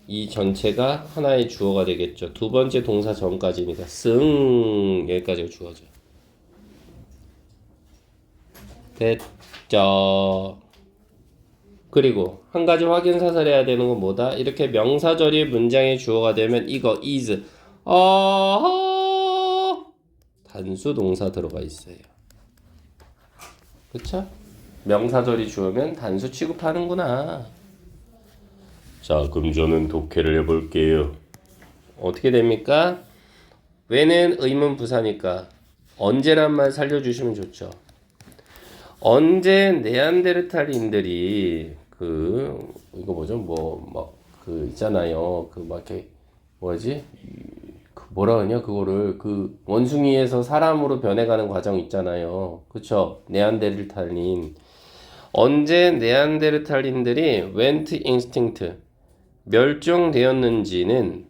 Speaker 1: 이 전체가 하나의 주어가 되겠죠. 두 번째 동사 전까지니까 승 여기까지가 주어죠. 됐죠. 그리고 한 가지 확인 사살해야 되는 건 뭐다? 이렇게 명사절이 문장의 주어가 되면 이거 is 단수 동사 들어가 있어요. 그쵸? 명사절이 주어면 단수 취급하는구나. 자, 그럼 저는 독해를 해볼게요. 어떻게 됩니까? 왜는 의문 부사니까 언제란 말 살려주시면 좋죠. 언제 네안데르탈인들이 이거 뭐죠? 그 있잖아요. 이렇게 뭐지? 뭐라 하냐 그거를 원숭이에서 사람으로 변해가는 과정 있잖아요. 그쵸? 네안데르탈인. 언제 네안데르탈인들이 went extinct 멸종되었는지는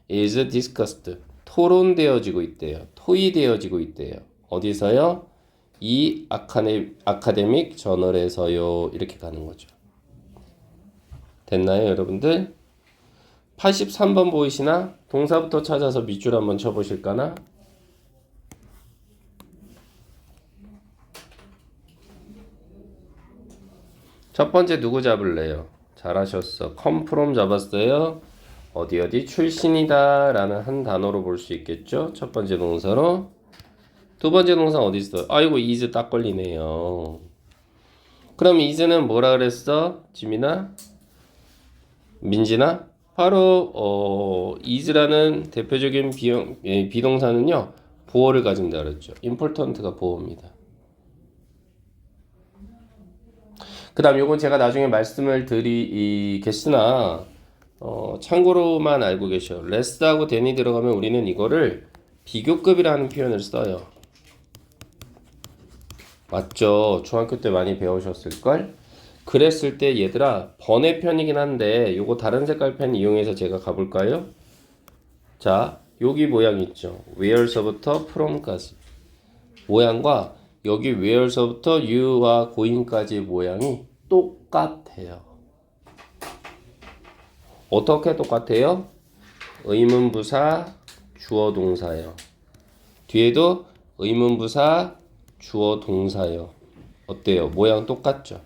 Speaker 1: is discussed 토론되어지고 있대요. 토의되어지고 있대요. 어디서요? 이 아카데믹 저널에서요. 이렇게 가는 거죠. 됐나요, 여러분들? 83번 보이시나? 동사부터 찾아서 밑줄 한번 쳐보실까나? 첫 번째 누구 잡을래요? 잘하셨어. come from 잡았어요. 어디 출신이다 라는 한 단어로 볼 수 있겠죠? 첫 번째 동사로. 두 번째 동사 어디 있어요? 아이고 is 딱 걸리네요. 그럼 is는 뭐라 그랬어? 지민아? 민진아? 바로 is라는 대표적인 비동사는요. 보어를 가진다 그랬죠. important가 보어입니다. 그 다음 요건 제가 나중에 말씀을 드리겠으나 참고로만 알고 계셔. less하고 than이 들어가면 우리는 이거를 비교급이라는 표현을 써요. 맞죠? 중학교 때 많이 배우셨을걸? 그랬을 때 얘들아 번외편이긴 한데 요거 다른 색깔 펜 이용해서 제가 가볼까요? 자, 여기 모양 있죠? where서부터 from까지 모양과 여기 where서부터 you와 going까지 모양이 똑같아요. 어떻게 똑같아요? 의문부사 주어 동사요. 뒤에도 의문부사 주어 동사요. 어때요? 모양 똑같죠?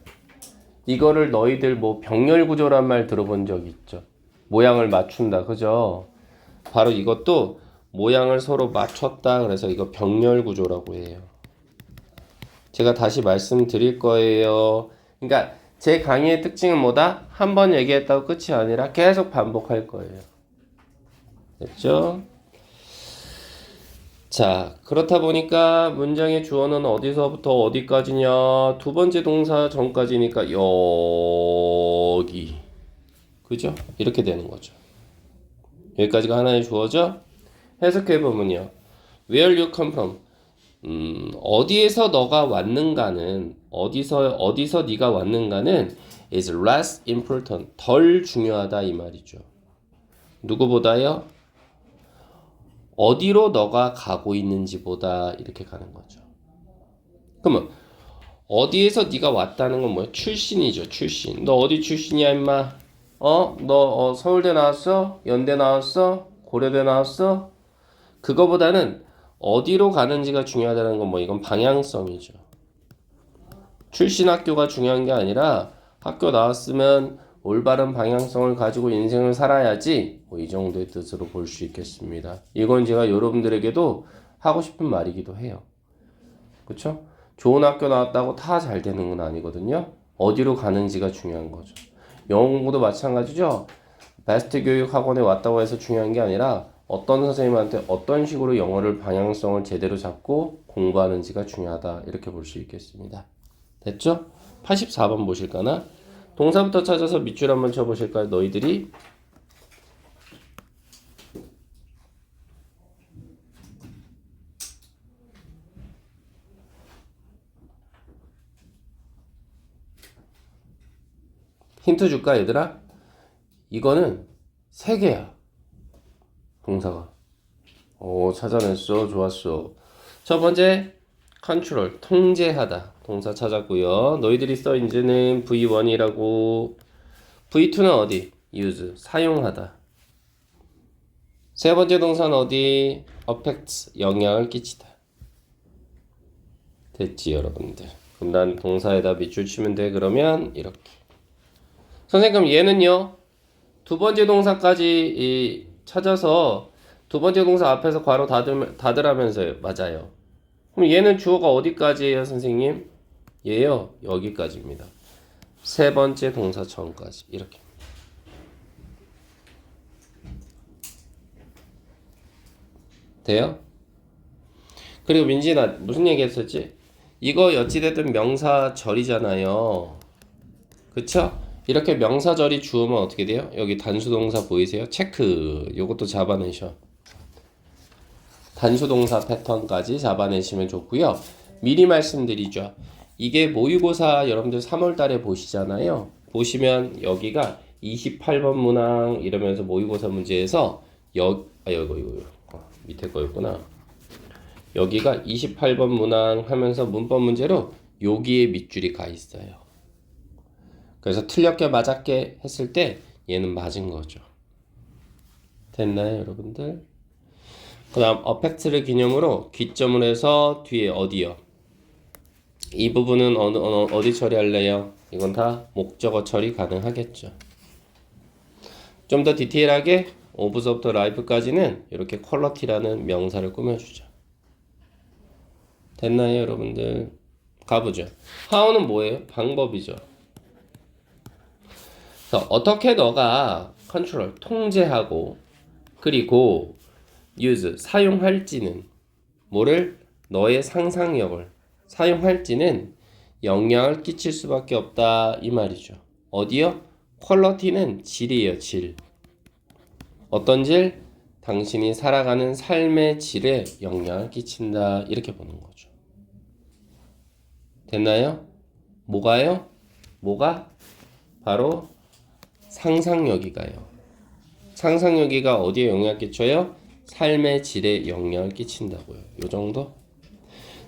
Speaker 1: 이거를 너희들 병렬 구조란 말 들어본 적 있죠? 모양을 맞춘다. 그죠? 바로 이것도 모양을 서로 맞췄다. 그래서 이거 병렬 구조라고 해요. 제가 다시 말씀드릴 거예요. 그러니까 제 강의의 특징은 뭐다? 한 번 얘기했다고 끝이 아니라 계속 반복할 거예요. 됐죠? 자, 그렇다 보니까 문장의 주어는 어디서부터 어디까지냐? 두 번째 동사 전까지니까 여기. 그죠? 이렇게 되는 거죠. 여기까지가 하나의 주어죠? 해석해 보면요. Where you come from? 어디에서 너가 왔는가는 어디서 네가 왔는가는 is less important. 덜 중요하다 이 말이죠. 누구보다요? 어디로 너가 가고 있는지보다 이렇게 가는 거죠. 그러면 어디에서 네가 왔다는 건 뭐야? 출신이죠. 출신. 너 어디 출신이야 임마? 너 서울대 나왔어? 연대 나왔어? 고려대 나왔어? 그거보다는 어디로 가는지가 중요하다는 건 뭐 이건 방향성이죠. 출신 학교가 중요한 게 아니라 학교 나왔으면 올바른 방향성을 가지고 인생을 살아야지 뭐 이 정도의 뜻으로 볼 수 있겠습니다. 이건 제가 여러분들에게도 하고 싶은 말이기도 해요. 그쵸? 좋은 학교 나왔다고 다 잘 되는 건 아니거든요. 어디로 가는지가 중요한 거죠. 영어 공부도 마찬가지죠. 베스트 교육 학원에 왔다고 해서 중요한 게 아니라 어떤 선생님한테 어떤 식으로 영어를 방향성을 제대로 잡고 공부하는지가 중요하다. 이렇게 볼 수 있겠습니다. 됐죠? 84번 보실까나? 동사부터 찾아서 밑줄 한번 쳐보실까요? 너희들이? 힌트 줄까 얘들아? 이거는 3개야. 동사가. 오, 찾아냈어. 좋았어. 첫 번째 컨트롤, 통제하다. 동사 찾았고요. 너희들이 써 이제는 V1이라고. V2는 어디? use, 사용하다. 세 번째 동사는 어디? affect, 영향을 끼치다. 됐지 여러분들. 그럼 난 동사에다 밑줄 치면 돼. 그러면 이렇게. 선생님 그럼 얘는요? 두 번째 동사까지 찾아서 두 번째 동사 앞에서 괄호 닫으라면서요. 맞아요. 그럼 얘는 주어가 어디까지예요, 선생님? 얘요, 여기까지입니다. 세 번째 동사 전까지 이렇게. 돼요? 그리고 민진아 무슨 얘기 했었지? 이거 어찌됐든 명사절이잖아요. 그쵸? 이렇게 명사절이 주어면 어떻게 돼요? 여기 단수동사 보이세요? 체크. 요것도 잡아내셔. 단수동사 패턴까지 잡아내시면 좋고요. 미리 말씀드리죠. 이게 모의고사 여러분들 3월 달에 보시잖아요. 보시면 여기가 28번 문항 이러면서 모의고사 문제에서 이거 밑에 거였구나. 여기가 28번 문항 하면서 문법 문제로 여기에 밑줄이 가 있어요. 그래서 틀렸게 맞았게 했을 때 얘는 맞은 거죠. 됐나요, 여러분들? 그 다음 어펙트를 기념으로 귀점을 해서 뒤에 어디요? 이 부분은 어디 처리할래요? 이건 다 목적어 처리 가능하겠죠. 좀 더 디테일하게 오브서부터 라이프까지는 이렇게 퀄러티라는 명사를 꾸며주죠. 됐나요, 여러분들? 가보죠. how는 뭐예요? 방법이죠. 그래서 어떻게 너가 컨트롤, 통제하고 그리고 use, 사용할지는 뭐를? 너의 상상력을 사용할지는 영향을 끼칠 수밖에 없다 이 말이죠. 어디요? 퀄러티는 질이에요. 질. 어떤 질? 당신이 살아가는 삶의 질에 영향을 끼친다 이렇게 보는 거죠. 됐나요? 뭐가요? 뭐가? 바로 상상력이가요. 상상력이가 어디에 영향을 끼쳐요? 삶의 질에 영향을 끼친다고요. 요 정도?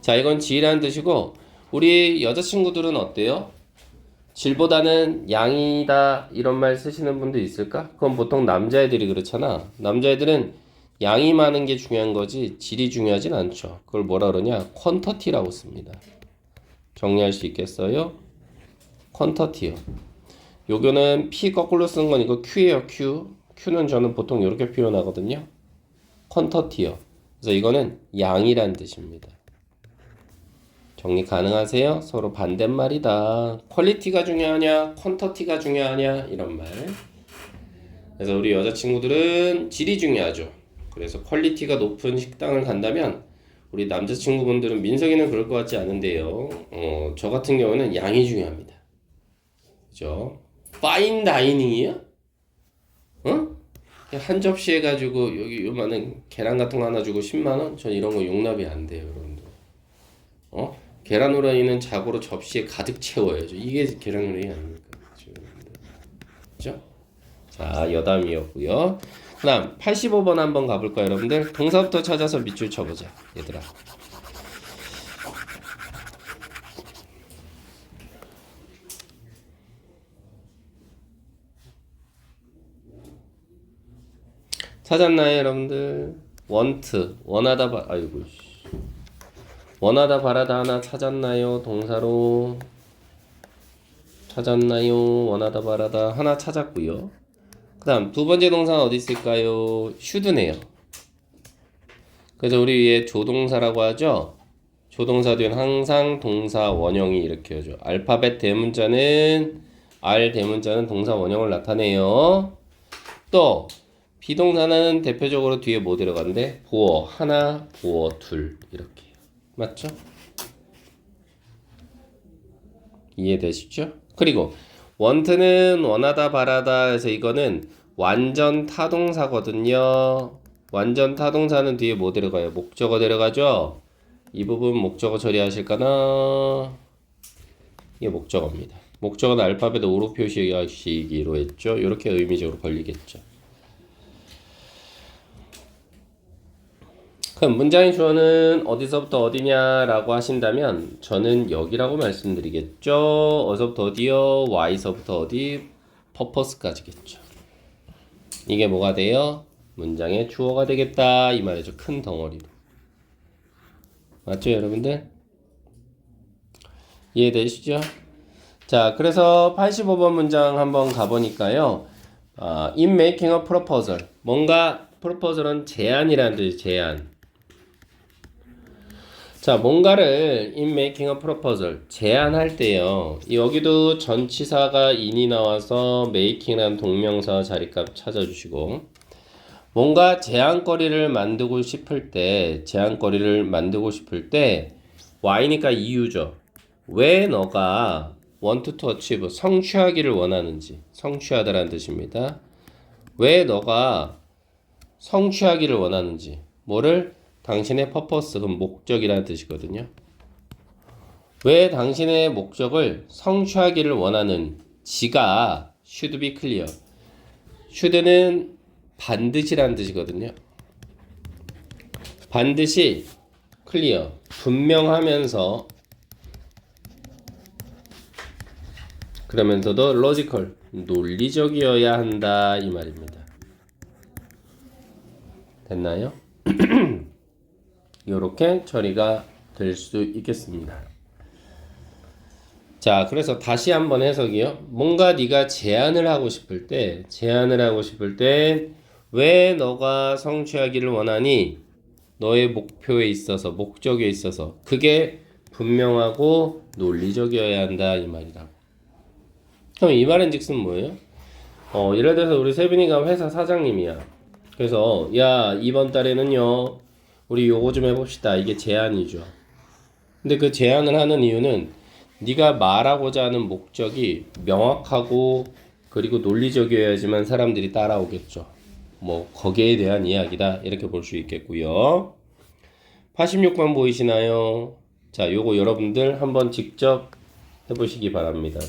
Speaker 1: 자, 이건 질이라는 뜻이고 우리 여자친구들은 어때요? 질보다는 양이다 이런 말 쓰시는 분도 있을까? 그건 보통 남자애들이 그렇잖아. 남자애들은 양이 많은 게 중요한 거지 질이 중요하진 않죠. 그걸 뭐라 그러냐? 퀀터티라고 씁니다. 정리할 수 있겠어요? 퀀터티요. 요거는 P 거꾸로 쓴 건 이거 Q예요. Q. Q는 저는 보통 이렇게 표현하거든요. 퀀터티요. 그래서 이거는 양이란 뜻입니다. 정리 가능하세요? 서로 반대말이다. 퀄리티가 중요하냐, 퀀터티가 중요하냐 이런 말. 그래서 우리 여자친구들은 질이 중요하죠. 그래서 퀄리티가 높은 식당을 간다면 우리 남자친구분들은 민석이는 그럴 것 같지 않은데요. 저 같은 경우는 양이 중요합니다. 그죠? 파인 다이닝이요? 어? 한 접시 해가지고 여기 요만한 계란 같은 거 하나 주고 10만 원? 전 이런 거 용납이 안 돼요, 여러분들. 계란 후라이는 자고로 접시에 가득 채워야죠. 이게 계란 후라이 아닙니까? 그죠? 자, 여담이었고요. 그다음 85번 한번 가볼까요, 여러분들? 동사부터 찾아서 밑줄 쳐보자, 얘들아. 찾았나요, 여러분들? 원하다 바라다 하나 찾았나요? 동사로 찾았나요? 원하다 바라다 하나 찾았고요. 그 다음 두 번째 동사는 어디 있을까요? should네요. 그래서 우리 위에 조동사라고 하죠. 조동사 뒤엔 항상 동사 원형이 이렇게 오죠. 알파벳 대문자는 R 대문자는 동사 원형을 나타내요. 또 비동사는 대표적으로 뒤에 뭐 들어간대? 보어 하나, 보어 둘 이렇게. 맞죠? 이해되시죠? 그리고 want는 원하다 바라다 해서 이거는 완전 타동사거든요. 완전 타동사는 뒤에 뭐 들어가요? 목적어 들어가죠? 이 부분 목적어 처리하실까나? 이게 목적어입니다. 목적어는 알파벳 오로 표시하시기로 했죠? 이렇게 의미적으로 걸리겠죠. 그럼 문장의 주어는 어디서부터 어디냐라고 하신다면 저는 여기라고 말씀드리겠죠. 어디서부터 어디요? Y서부터 어디? purpose까지겠죠. 이게 뭐가 돼요? 문장의 주어가 되겠다 이 말이죠. 큰 덩어리로. 맞죠, 여러분들? 이해되시죠? 자, 그래서 85번 문장 한번 가보니까요. In making a proposal. 뭔가 proposal은 제안이라는 뜻이 제안. 자, 뭔가를 in making a proposal 제안할 때요. 여기도 전치사가 in이 나와서 making이라는 동명사 자리값 찾아주시고 뭔가 제안거리를 만들고 싶을 때 why니까 이유죠. 왜 너가 want to achieve 성취하기를 원하는지 성취하다라는 뜻입니다. 왜 너가 성취하기를 원하는지 뭐를 당신의 purpose, 그럼 목적이라는 뜻이거든요. 왜 당신의 목적을 성취하기를 원하는지가 should be clear. should는 반드시라는 뜻이거든요. 반드시 clear, 분명하면서 그러면서도 logical, 논리적이어야 한다 이 말입니다. 됐나요? 이렇게 처리가 될 수 있겠습니다. 자, 그래서 다시 한번 해석이요. 뭔가 네가 제안을 하고 싶을 때 왜 너가 성취하기를 원하니? 너의 목표에 있어서, 목적에 있어서 그게 분명하고 논리적이어야 한다 이 말이라고. 그럼 이 말은 즉슨 뭐예요? 예를 들어서 우리 세빈이가 회사 사장님이야. 그래서 야, 이번 달에는요 우리 요거 좀 해봅시다. 이게 제안이죠. 근데 그 제안을 하는 이유는 네가 말하고자 하는 목적이 명확하고 그리고 논리적이어야지만 사람들이 따라오겠죠. 뭐 거기에 대한 이야기다 이렇게 볼 수 있겠고요. 86번 보이시나요? 자, 요거 여러분들 한번 직접 해보시기 바랍니다.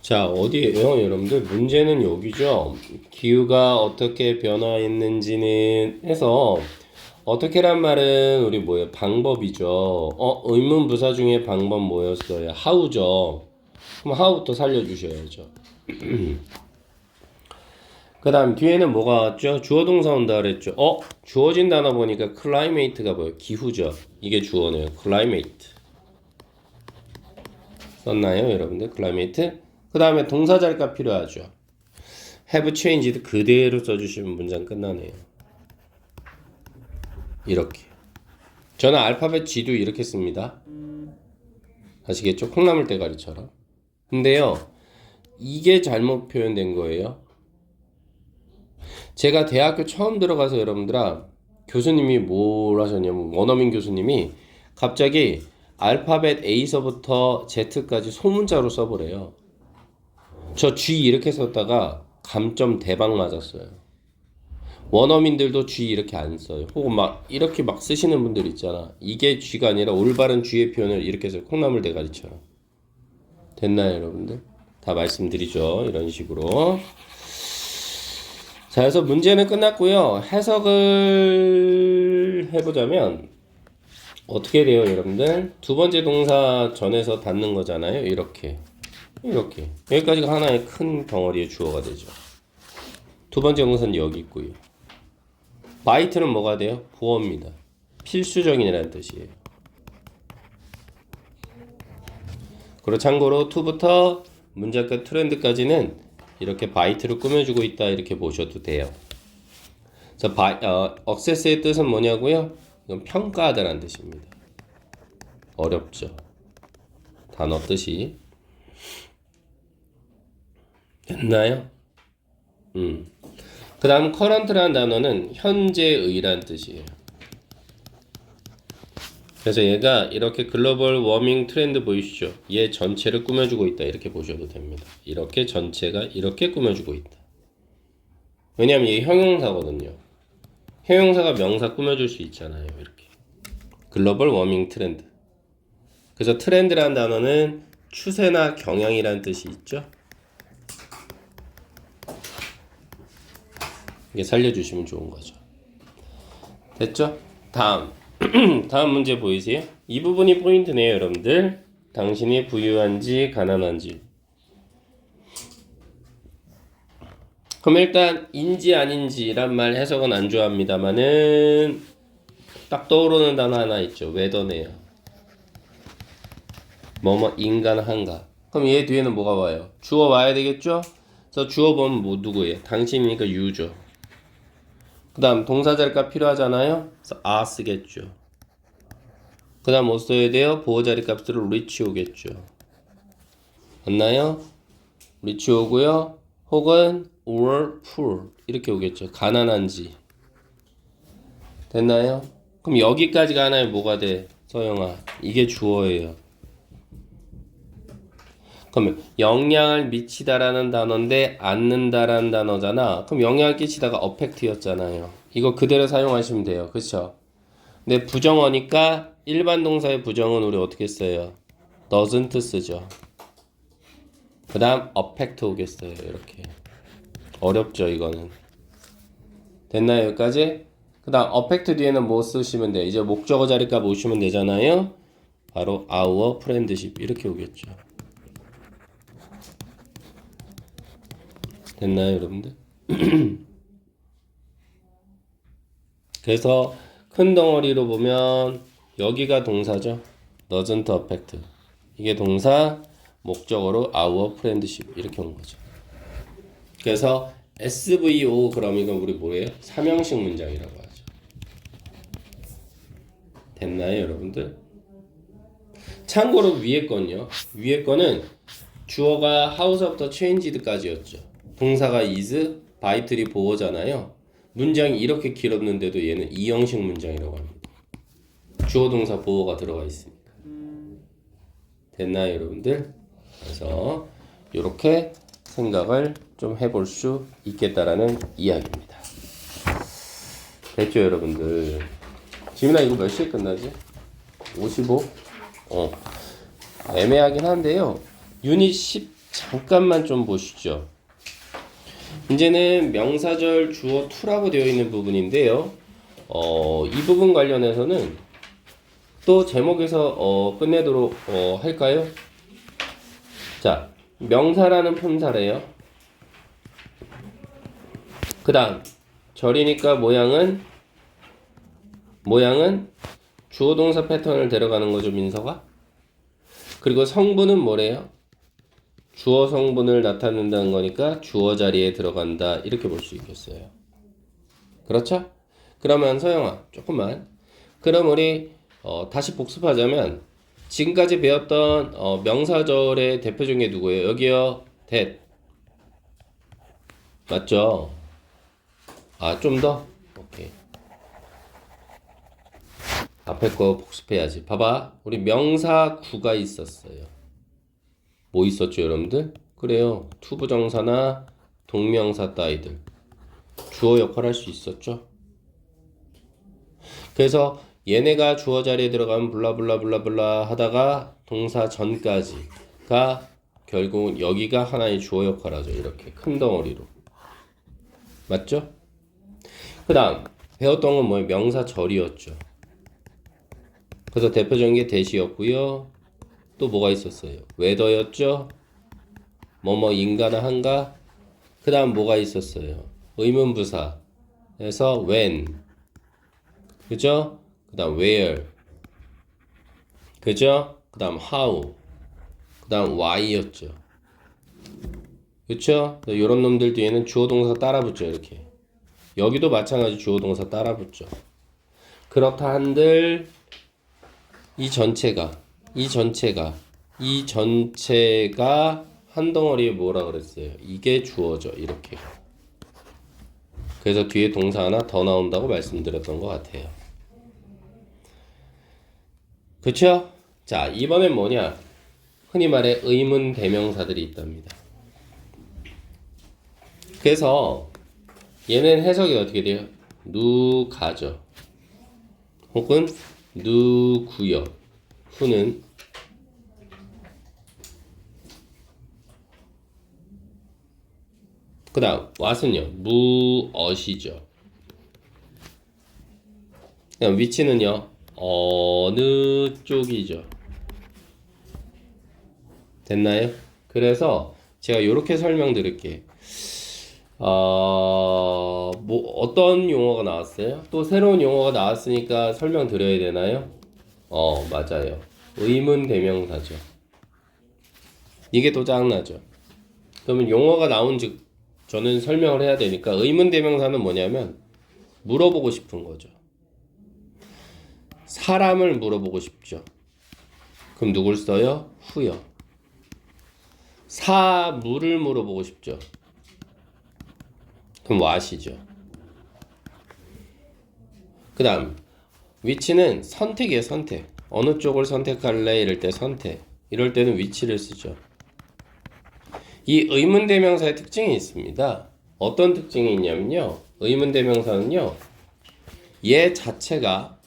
Speaker 1: 자, 어디에요, 여러분들? 문제는 여기죠. 기후가 어떻게 변화했는지는 해서 어떻게란 말은 우리 뭐예요? 방법이죠. 의문 부사 중에 방법 뭐였어요? how죠. 그럼 how부터 살려주셔야죠. 그 다음 뒤에는 뭐가 왔죠? 주어 동사 온다 그랬죠. 주어진 단어 보니까 climate가 뭐예요? 기후죠. 이게 주어네요. climate. 썼나요, 여러분들? climate. 그 다음에 동사 잘가 필요하죠. have changed 그대로 써주시면 문장 끝나네요. 이렇게. 저는 알파벳 G도 이렇게 씁니다. 아시겠죠? 콩나물 대가리처럼. 근데요, 이게 잘못 표현된 거예요. 제가 대학교 처음 들어가서 여러분들아, 교수님이 뭘 하셨냐면, 원어민 교수님이 갑자기 알파벳 A서부터 Z까지 소문자로 써보래요. 저 G 이렇게 썼다가 감점 대박 맞았어요. 원어민들도 G 이렇게 안 써요. 혹은 막 이렇게 막 쓰시는 분들 있잖아. 이게 G가 아니라 올바른 G의 표현을 이렇게 써요. 콩나물 대가리처럼. 됐나요, 여러분들? 다 말씀드리죠. 이런 식으로. 자, 그래서 문제는 끝났고요. 해석을 해보자면 어떻게 돼요, 여러분들? 두 번째 동사 전에서 닫는 거잖아요. 이렇게. 여기까지가 하나의 큰 덩어리의 주어가 되죠. 두 번째 동사는 여기 있고요. 바이트는 뭐가 돼요? 보어입니다. 필수적인이라는 뜻이에요. 그리고 참고로 to부터 문장 끝 트렌드까지는 이렇게 바이트를 꾸며주고 있다 이렇게 보셔도 돼요. 그래서 access의 뜻은 뭐냐고요? 이건 평가하다라는 뜻입니다. 어렵죠. 단어 뜻이. 됐나요? 그 다음 current라는 단어는 현재의란 뜻이에요. 그래서 얘가 이렇게 글로벌 워밍 트렌드 보이시죠? 얘 전체를 꾸며주고 있다 이렇게 보셔도 됩니다. 이렇게 전체가 이렇게 꾸며주고 있다. 왜냐하면 이게 형용사거든요. 형용사가 명사 꾸며줄 수 있잖아요. 이렇게 글로벌 워밍 트렌드. 그래서 트렌드라는 단어는 추세나 경향이라는 뜻이 있죠. 이게 살려주시면 좋은 거죠. 됐죠? 다음 문제 보이세요? 이 부분이 포인트네요, 여러분들. 당신이 부유한지 가난한지. 그럼 일단 인지 아닌지란 말 해석은 안 좋아합니다만은 딱 떠오르는 단어 하나 있죠. 웨더네요. 뭐뭐 인간한가. 그럼 얘 뒤에는 뭐가 와요? 주어 와야 되겠죠? 그래서 주어 보면 뭐 누구예요? 당신이니까 you죠. 그 다음 동사자리가 필요하잖아요. 그래서 are 쓰겠죠. 그 다음 뭐 써야 돼요? 보호자리 값으로 reach 오겠죠. 맞나요? reach 오고요. 혹은 or poor 이렇게 오겠죠. 가난한지. 됐나요? 그럼 여기까지가 하나의 뭐가 돼? 서영아. 이게 주어예요. 그러면 영향을 미치다라는 단어인데 않는다라는 단어잖아. 그럼 영향을 끼치다가 affect였잖아요. 이거 그대로 사용하시면 돼요. 그쵸? 근데 부정어니까 일반 동사의 부정은 우리 어떻게 써요? doesn't 쓰죠. 그 다음 affect 오겠어요. 이렇게. 어렵죠 이거는. 됐나요 여기까지? 그 다음 affect 뒤에는 뭐 쓰시면 돼요? 이제 목적어 자리값 오시면 되잖아요. 바로 our friendship 이렇게 오겠죠. 됐나요 여러분들? 그래서 큰 덩어리로 보면 여기가 동사죠. doesn't affect. 이게 동사, 목적어로 our friendship 이렇게 온 거죠. 그래서 SVO 그럼 이건 우리 뭐예요? 삼형식 문장이라고 하죠. 됐나요 여러분들? 참고로 위에 건요. 위에 거는 주어가 how서부터 changed까지였죠. 동사가 is, 바이틀이 보어잖아요. 문장이 이렇게 길었는데도 얘는 이형식 문장이라고 합니다. 주어 동사 보어가 들어가 있으니까. 됐나요 여러분들? 그래서 이렇게 생각을 좀 해볼 수 있겠다라는 이야기입니다. 됐죠 여러분들? 지민아 이거 몇 시에 끝나지? 55? 애매하긴 한데요. 유닛 10 잠깐만 좀 보시죠. 이제는 명사절 주어 to라고 되어 있는 부분인데요. 이 부분 관련해서는 또 제목에서 끝내도록 할까요? 자, 명사라는 품사래요. 그 다음 절이니까 모양은 주어 동사 패턴을 데려가는 거죠, 민서가. 그리고 성분은 뭐래요? 주어 성분을 나타낸다는 거니까 주어 자리에 들어간다, 이렇게 볼 수 있겠어요. 그렇죠? 그러면 서영아 조금만, 그럼 우리 다시 복습하자면 지금까지 배웠던 명사절의 대표적인 게 누구예요? 여기요. that. 맞죠? 아, 좀 더? 오케이. 앞에 거 복습해야지. 봐봐. 우리 명사구가 있었어요. 뭐 있었죠, 여러분들? 그래요. 투부정사나 동명사 따위들. 주어 역할 할 수 있었죠. 그래서 얘네가 주어 자리에 들어가면 블라블라블라블라 하다가 동사 전까지가 결국은 여기가 하나의 주어 역할 하죠. 이렇게 큰 덩어리로. 맞죠? 그 다음 배웠던 건 뭐예요? 명사절이었죠. 그래서 대표적인 게 that이었고요. 또 뭐가 있었어요? whether였죠. 뭐뭐 인가나 한가. 그 다음 뭐가 있었어요? 의문부사. 그래서 when. 그죠? 그 다음 where. 그죠? 그 다음 how. 그 다음 why였죠. 그쵸? 요런 놈들 뒤에는 주어 동사 따라 붙죠. 이렇게. 여기도 마찬가지 주어 동사 따라 붙죠. 그렇다 한들 이 전체가 한 덩어리에 뭐라 그랬어요? 이게 주어죠. 이렇게. 그래서 뒤에 동사 하나 더 나온다고 말씀드렸던 것 같아요. 그쵸? 자, 이번엔 뭐냐? 흔히 말해 의문 대명사들이 있답니다. 그래서 얘는 해석이 어떻게 돼요? 누가죠. 혹은 누구요. 후는 그 다음 what은요. 무엇이죠. 그다음 위치는요. 어느 쪽이죠. 됐나요? 그래서 제가 이렇게 설명드릴게요. 뭐 어떤 용어가 나왔어요? 또 새로운 용어가 나왔으니까 설명드려야 되나요? 맞아요. 의문 대명사죠. 이게 또 짜증나죠. 그러면 용어가 나온 즉 저는 설명을 해야 되니까 의문 대명사는 뭐냐면 물어보고 싶은 거죠. 사람을 물어보고 싶죠. 그럼 누굴 써요? 후요. 사물을 물어보고 싶죠. 그럼 what이죠. 그 다음 위치는 선택이에요. 선택. 어느 쪽을 선택할래? 이럴 때 선택. 이럴 때는 위치를 쓰죠. 이 의문대명사의 특징이 있습니다. 어떤 특징이 있냐면요. 의문대명사는요. 얘 자체가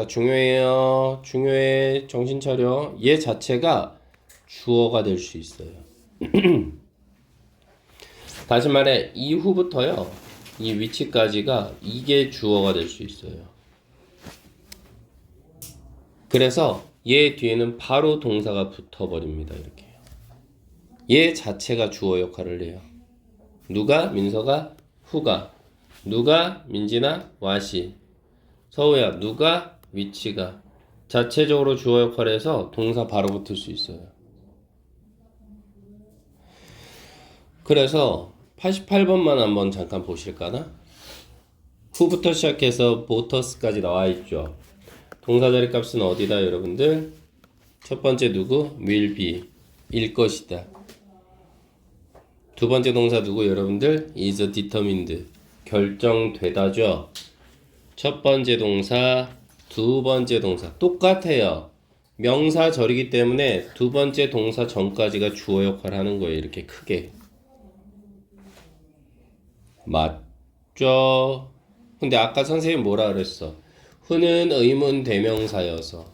Speaker 1: 중요해요. 중요해. 정신 차려. 얘 자체가 주어가 될 수 있어요. 다시 말해 이후부터요. 이 위치까지가 이게 주어가 될 수 있어요. 그래서 얘 뒤에는 바로 동사가 붙어버립니다. 이렇게. 얘 자체가 주어 역할을 해요. 누가? 민서가? 후가. 누가? 민지나? 와시. 서우야. 누가? 위치가. 자체적으로 주어 역할을 해서 동사 바로 붙을 수 있어요. 그래서 88번만 한번 잠깐 보실까나? 후부터 시작해서 보터스까지 나와 있죠. 동사 자리 값은 어디다 여러분들? 첫 번째 누구? will be 일 것이다. 두 번째 동사 누구 여러분들? is determined 결정되다죠. 첫 번째 동사, 두 번째 동사 똑같아요. 명사절이기 때문에 두 번째 동사 전까지가 주어 역할을 하는 거예요. 이렇게 크게. 맞죠? 근데 아까 선생님 뭐라 그랬어? 후는 의문 대명사여서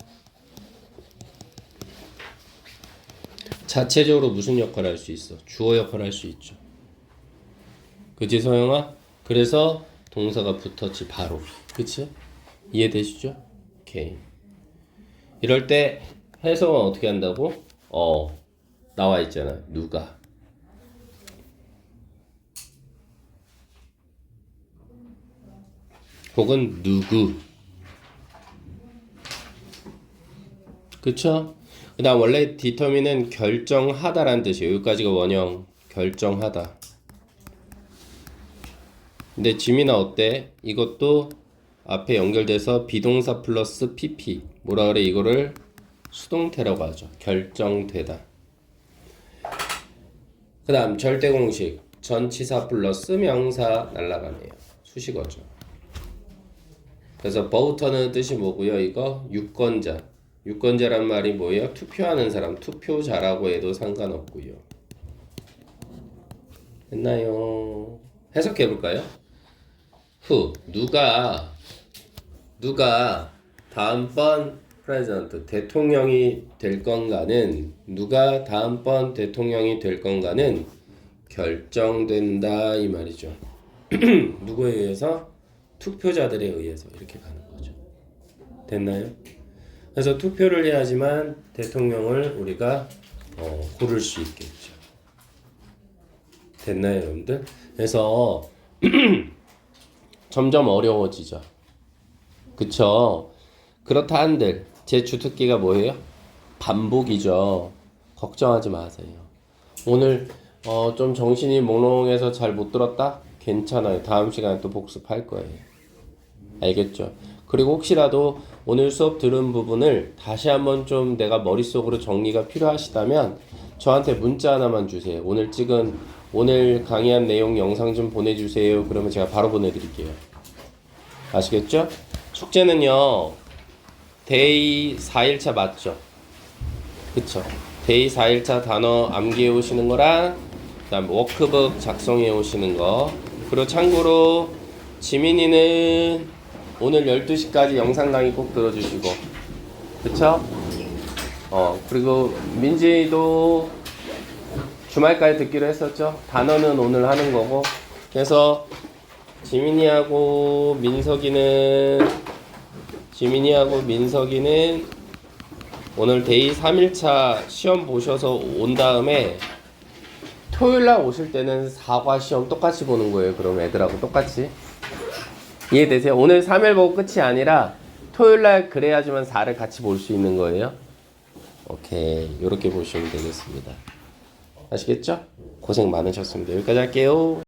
Speaker 1: 자체적으로 무슨 역할을 할 수 있어? 주어 역할을 할 수 있죠. 그치 서영아? 그래서 동사가 붙었지 바로. 그치? 이해되시죠? 오케이. 이럴 때 해석은 어떻게 한다고? 나와 있잖아. 누가. 혹은 누구. 그쵸? 그 다음 원래 determine은 결정하다라는 뜻이에요. 여기까지가 원형. 결정하다. 근데 지민아 어때? 이것도 앞에 연결돼서 비동사 플러스 pp. 뭐라 그래? 이거를 수동태라고 하죠. 결정되다. 그 다음 절대 공식. 전치사 플러스 명사 날라가네요. 수식어죠. 그래서 voter는 뜻이 뭐고요? 이거 유권자. 유권자란 말이 뭐예요? 투표하는 사람, 투표자라고 해도 상관없고요. 됐나요? 해석해 볼까요? 누가 다음번 프레젠트 대통령이 될 건가는 누가 다음번 대통령이 될 건가는 결정된다 이 말이죠. 누구에 의해서? 투표자들에 의해서 이렇게 가는 거죠. 됐나요? 그래서 투표를 해야지만 대통령을 우리가 고를 수 있겠죠. 됐나요, 여러분들? 그래서 점점 어려워지죠. 그쵸? 그렇다 한들 제 주특기가 뭐예요? 반복이죠. 걱정하지 마세요. 오늘 좀 정신이 몽롱해서 잘 못 들었다? 괜찮아요. 다음 시간에 또 복습할 거예요. 알겠죠? 그리고 혹시라도 오늘 수업 들은 부분을 다시 한번 좀 내가 머릿속으로 정리가 필요하시다면 저한테 문자 하나만 주세요. 오늘 강의한 내용 영상 좀 보내주세요. 그러면 제가 바로 보내드릴게요. 아시겠죠? 숙제는요. 데이 4일차 맞죠? 그쵸? 데이 4일차 단어 암기해 오시는 거랑 그 다음 워크북 작성해 오시는 거. 그리고 참고로 지민이는 오늘 12시까지 영상 강의 꼭 들어주시고 그쵸? 그리고 민지도 주말까지 듣기로 했었죠? 단어는 오늘 하는 거고 그래서 지민이하고 민석이는 오늘 데이 3일차 시험 보셔서 온 다음에 토요일날 오실 때는 사과 시험 똑같이 보는 거예요. 그럼 애들하고 똑같이 이해되세요? 오늘 3일 보고 끝이 아니라 토요일날 그래야지만 4를 같이 볼 수 있는 거예요. 오케이, 요렇게 보시면 되겠습니다. 아시겠죠? 고생 많으셨습니다. 여기까지 할게요.